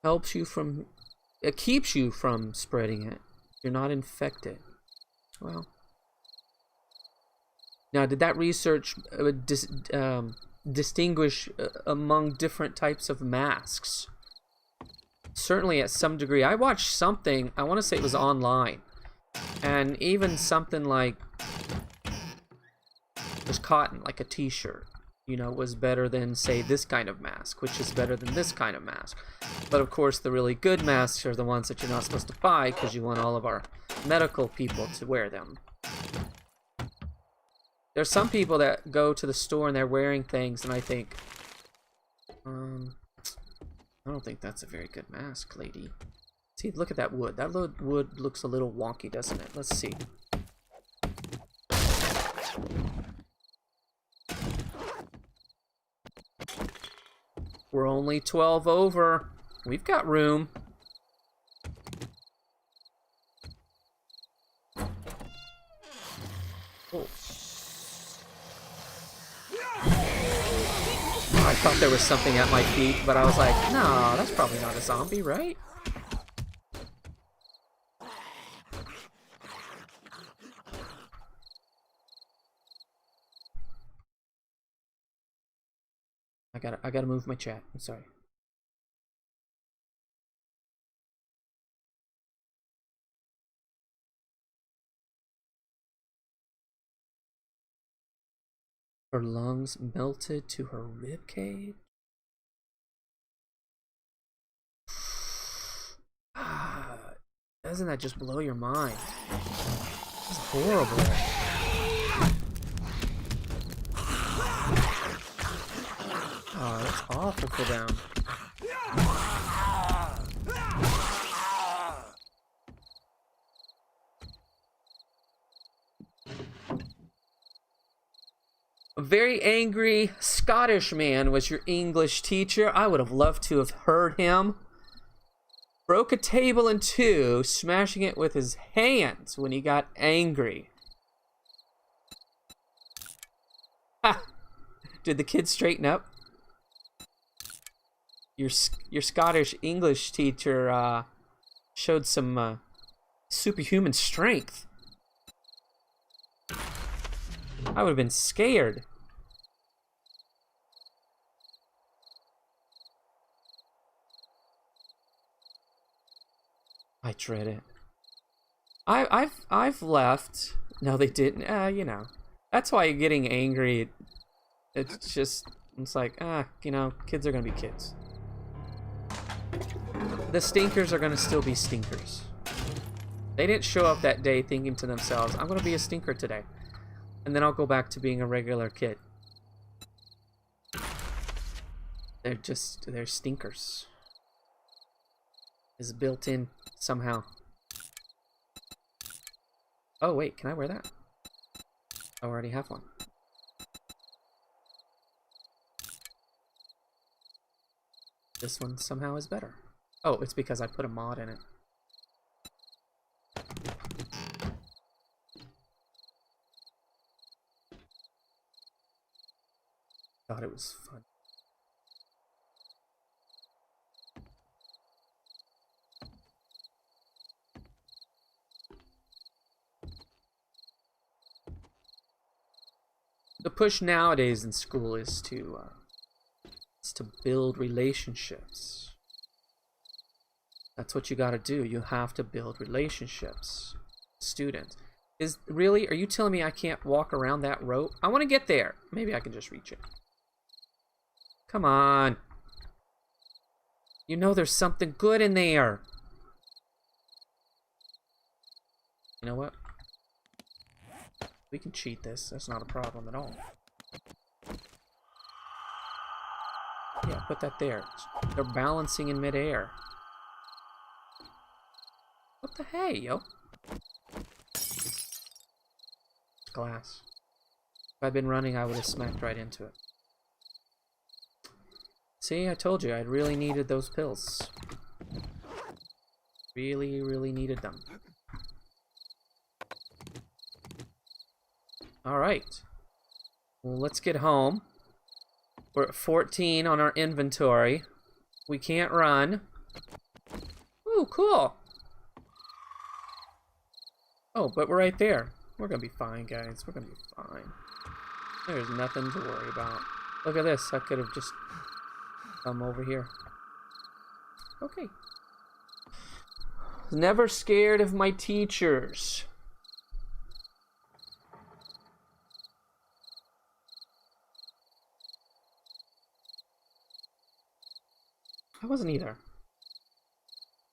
Helps you from... It keeps you from spreading it. You're not infected. Well... Now, did that research distinguish among different types of masks? Certainly at some degree. I watched something, I want to say it was online. And even something like... just cotton, like a t-shirt. You know, was better than, say, this kind of mask, which is better than this kind of mask. But of course, the really good masks are the ones that you're not supposed to buy because you want all of our medical people to wear them. There's some people that go to the store and they're wearing things, and I think, I don't think that's a very good mask, lady. See, look at that wood. That wood looks a little wonky, doesn't it? Let's see. We're only 12 over. We've got room. Oh. I thought there was something at my feet, but I was like, no, that's probably not a zombie, right? I gotta move my chat. I'm sorry. Her lungs melted to her ribcage. Doesn't that just blow your mind? It's horrible. Oh, that's awful for them. A very angry Scottish man was your English teacher. I would have loved to have heard him. Broke a table in two, smashing it with his hands when he got angry. Ha! Did the kid straighten up? Your Scottish English teacher showed some superhuman strength. I would have been scared. I dread it. I've left. No, they didn't. You know, that's why getting angry. It's just, it's like, you know, kids are gonna be kids. The stinkers are gonna still be stinkers. They didn't show up that day thinking to themselves, I'm gonna be a stinker today. And then I'll go back to being a regular kid. They're stinkers. It's built in somehow. Oh wait, can I wear that? I already have one. This one somehow is better. Oh, it's because I put a mod in it. Thought it was fun. The push nowadays in school is to to build relationships. That's what you got to do. You have to build relationships. Student. Are you telling me I can't walk around that rope? I want to get there. Maybe I can just reach it. Come on. You know there's something good in there. You know what? We can cheat this. That's not a problem at all. Yeah, put that there. They're balancing in midair. What the hey, yo? Glass. If I'd been running, I would have smacked right into it. See, I told you, I really needed those pills. Really, really needed them. Alright. Well, let's get home. We're at 14 on our inventory. We can't run. Ooh, cool. Oh, but we're right there. We're gonna be fine, guys. We're gonna be fine. There's nothing to worry about. Look at this. I could have just come over here. Okay. Never scared of my teachers. I wasn't either.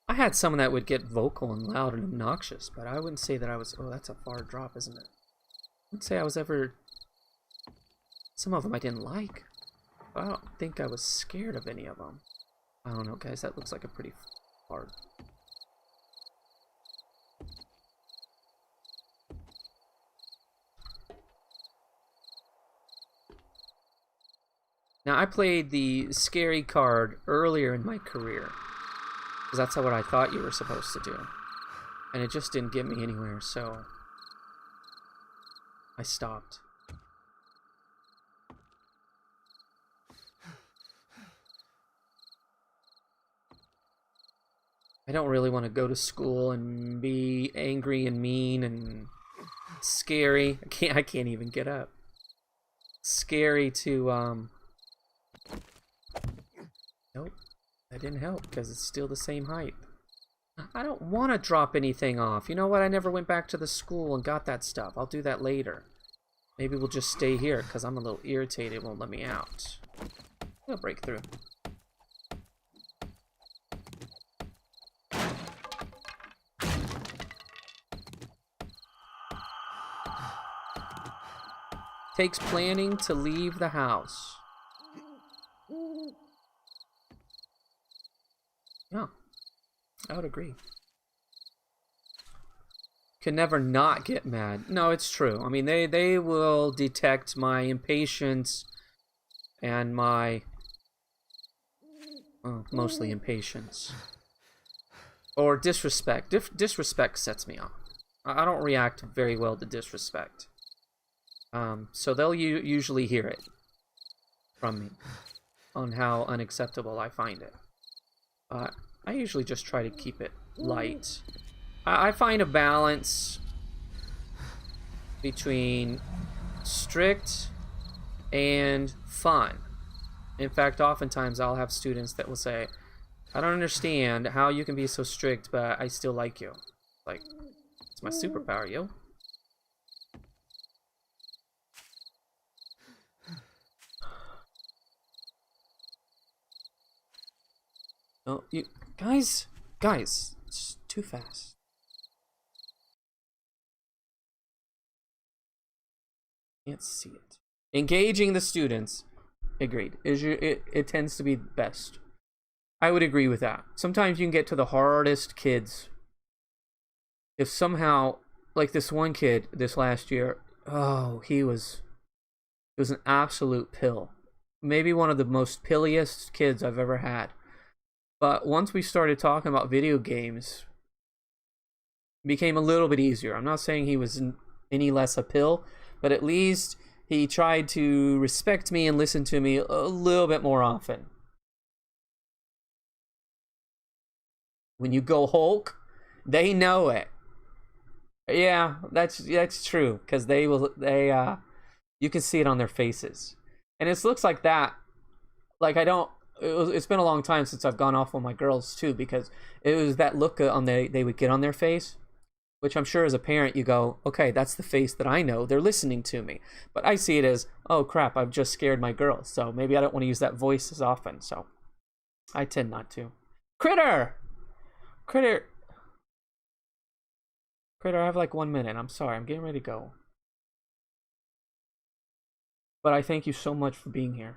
I had someone that would get vocal and loud and obnoxious, but I wouldn't say that I was... Oh, that's a far drop, isn't it? I wouldn't say I was ever... Some of them I didn't like. But I don't think I was scared of any of them. I don't know, guys. That looks like a pretty hard... Now, I played the scary card earlier in my career. Because that's what I thought you were supposed to do. And it just didn't get me anywhere, so... I stopped. I don't really want to go to school and be angry and mean and scary. I can't even get up. Scary to, Nope. That didn't help because it's still the same height. I don't want to drop anything off. You know what? I never went back to the school and got that stuff. I'll do that later. Maybe we'll just stay here because I'm a little irritated. It won't let me out. I'll break through. Takes planning to leave the house. Yeah, I would agree. Can never not get mad. No, it's true. I mean, they will detect my impatience and my... Well, mostly impatience. Or disrespect. Disrespect sets me off. I don't react very well to disrespect. So they'll usually hear it from me on how unacceptable I find it. I usually just try to keep it light. I find a balance between strict and fun. In fact, oftentimes I'll have students that will say, I don't understand how you can be so strict, but I still like you. Like, it's my superpower, yo. Oh, you guys, it's too fast. Can't see it. Engaging the students. Agreed. It tends to be best. I would agree with that. Sometimes you can get to the hardest kids. If somehow, like this one kid this last year, oh, it was an absolute pill. Maybe one of the most pilliest kids I've ever had. But once we started talking about video games, it became a little bit easier. I'm not saying he was any less a pill, but at least he tried to respect me and listen to me a little bit more often. When you go Hulk, they know it. Yeah, that's true, because you can see it on their faces. And it looks like that. Like, it's been a long time since I've gone off on my girls too, because it was that look on they would get on their face, which I'm sure as a parent you go, okay, that's the face that I know. They're listening to me. But I see it as, oh crap, I've just scared my girls. So maybe I don't want to use that voice as often. So I tend not to. Critter! Critter! Critter, I have like 1 minute. I'm sorry. I'm getting ready to go. But I thank you so much for being here.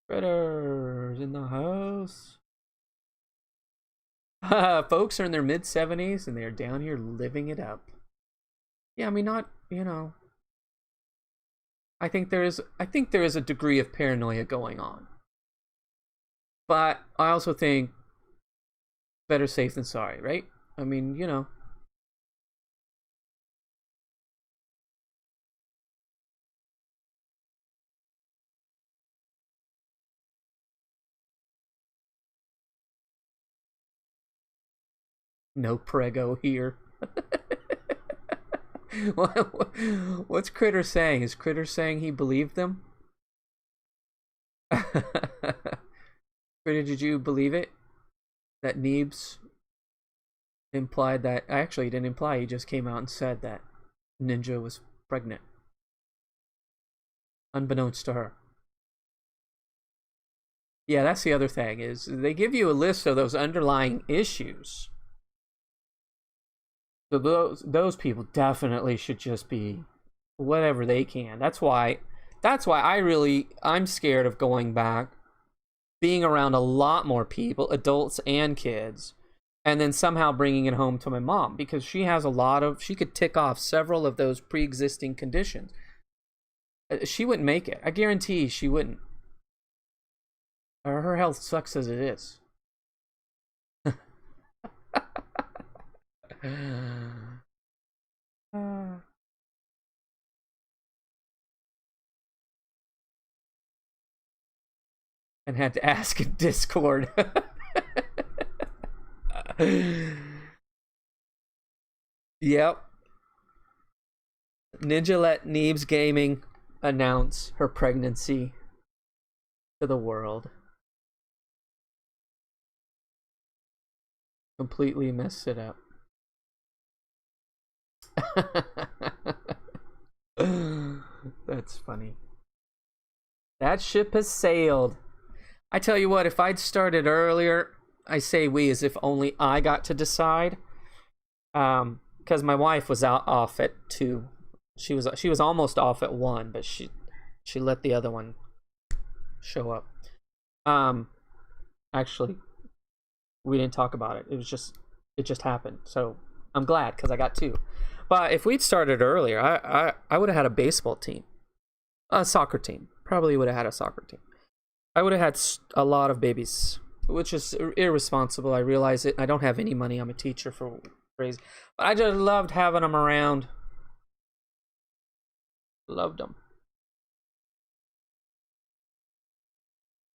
Critters in the house. Folks are in their mid-70s and they're down here living it up. Yeah, I mean, not, you know. I think there is a degree of paranoia going on. But I also think better safe than sorry, right? I mean, you know. No prego here. What's Critter saying? Is Critter saying he believed them? Critter, did you believe it? That Neebs implied that... Actually, he didn't imply. He just came out and said that Ninja was pregnant. Unbeknownst to her. Yeah, that's the other thing, is they give you a list of those underlying issues. So those people definitely should just be whatever they can. That's why I'm scared of going back, being around a lot more people, adults and kids, and then somehow bringing it home to my mom, because she could tick off several of those pre-existing conditions. She wouldn't make it. I guarantee she wouldn't. Her health sucks as it is. And had to ask in Discord. Yep. Ninja let Neebs Gaming announce her pregnancy to the world. Completely messed it up. That's funny. That ship has sailed. I tell you what, if I'd started earlier, I say we as if only I got to decide. Because my wife was off at 2. She was almost off at 1, but she let the other one show up. Actually, we didn't talk about it. It just happened. So I'm glad, because I got 2. But if we'd started earlier, I would have had a baseball team, a soccer team. Probably would have had a soccer team. I would have had a lot of babies, which is irresponsible. I realize it. I don't have any money. I'm a teacher for crazy, but I just loved having them around. Loved them.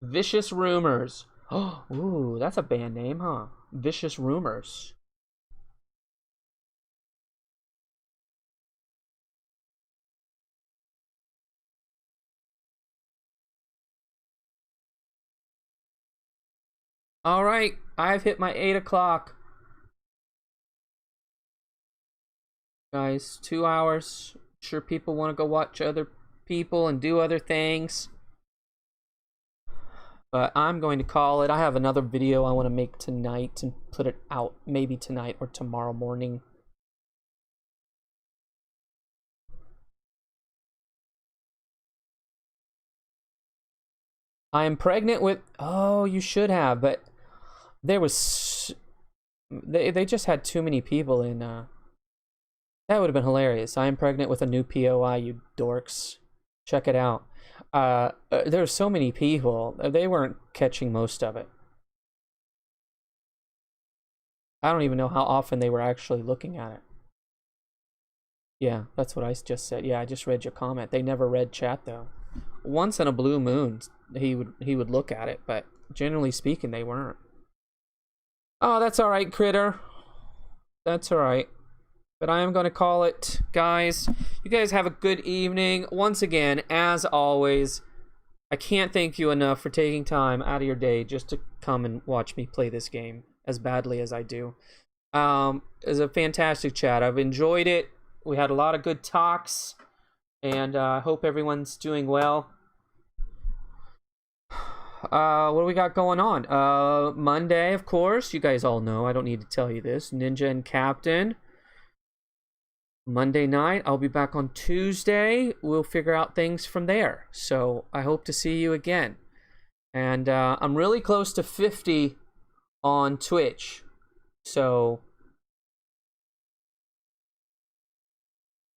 Vicious Rumors. Oh, ooh, that's a band name, huh? Vicious Rumors. All right, I've hit my 8 o'clock. Guys, 2 hours. I'm sure people want to go watch other people and do other things. But I'm going to call it. I have another video I want to make tonight and put it out maybe tonight or tomorrow morning. I am pregnant with... Oh, you should have, but there was... They just had too many people in... That would have been hilarious. I am pregnant with a new POI, you dorks. Check it out. There were so many people. They weren't catching most of it. I don't even know how often they were actually looking at it. Yeah, that's what I just said. Yeah, I just read your comment. They never read chat, though. Once in a blue moon, he would look at it, but generally speaking, they weren't. Oh, that's all right, Critter. That's all right. But I am going to call it, guys. You guys have a good evening. Once again, as always, I can't thank you enough for taking time out of your day just to come and watch me play this game as badly as I do. It was a fantastic chat. I've enjoyed it. We had a lot of good talks, and I hope everyone's doing well. What do we got going on? Monday, of course. You guys all know. I don't need to tell you this. Ninja and Captain. Monday night. I'll be back on Tuesday. We'll figure out things from there. So I hope to see you again. And I'm really close to 50 on Twitch. So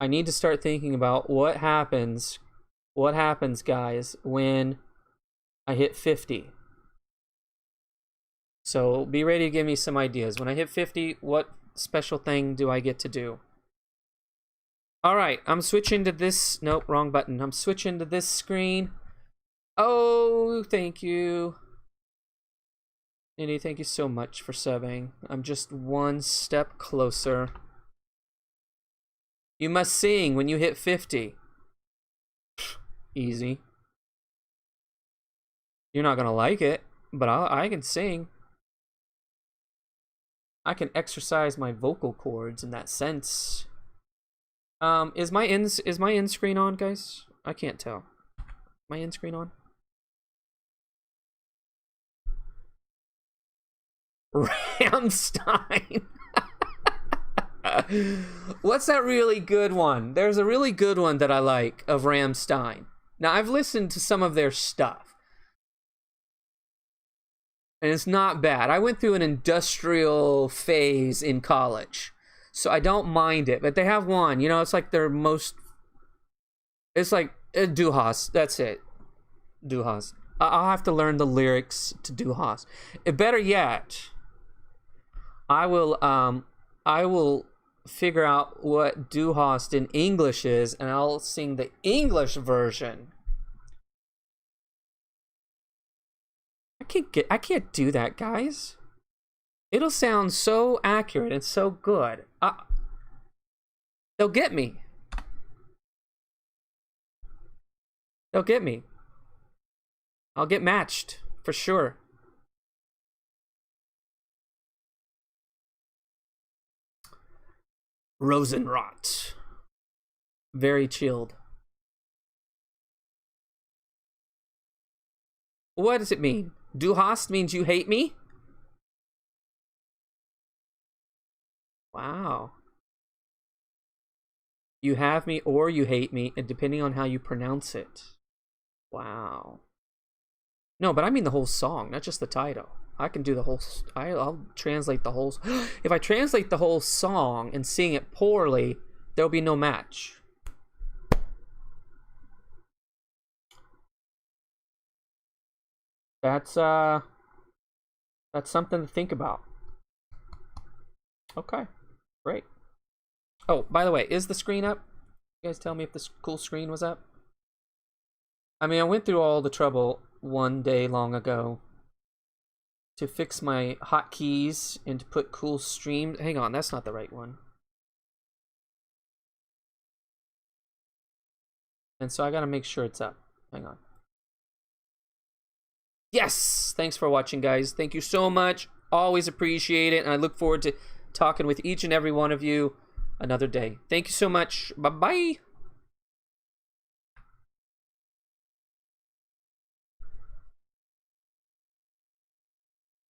I need to start thinking about what happens, guys, when I hit 50. So be ready to give me some ideas. When I hit 50, what special thing do I get to do? All right, I'm switching to this. Nope, wrong button. I'm switching to this screen. Oh, thank you. Nitty, thank you so much for subbing. I'm just one step closer. You must sing when you hit 50. Easy. You're not gonna like it, but I can sing. I can exercise my vocal cords in that sense. Is my end screen on, guys? I can't tell. My end screen on? Rammstein. What's that really good one? There's a really good one that I like of Rammstein. Now, I've listened to some of their stuff, and it's not bad. I went through an industrial phase in college, so I don't mind it. But they have one, you know, it's like their most... It's like Du Hast. That's it. Du Hast. I'll have to learn the lyrics to Du Hast. Better yet, I will figure out what Du Hast in English is, and I'll sing the English version. I can't do that, guys. It'll sound so accurate and so good. They'll get me. They'll get me. I'll get matched for sure. Rosenrot. Very chilled. What does it mean? Du hast means you hate me? Wow. You have me or you hate me, and depending on how you pronounce it. Wow. No, but I mean the whole song, not just the title. I can do the whole... I'll translate the whole... If I translate the whole song and sing it poorly, there'll be no match. That's something to think about. Okay, great. Oh, by the way, is the screen up? You guys tell me if the cool screen was up. I mean, I went through all the trouble one day long ago to fix my hotkeys and to put cool stream. Hang on, that's not the right one. And so I gotta make sure it's up. Hang on. Yes! Thanks for watching, guys. Thank you so much. Always appreciate it. And I look forward to talking with each and every one of you another day. Thank you so much. Bye-bye.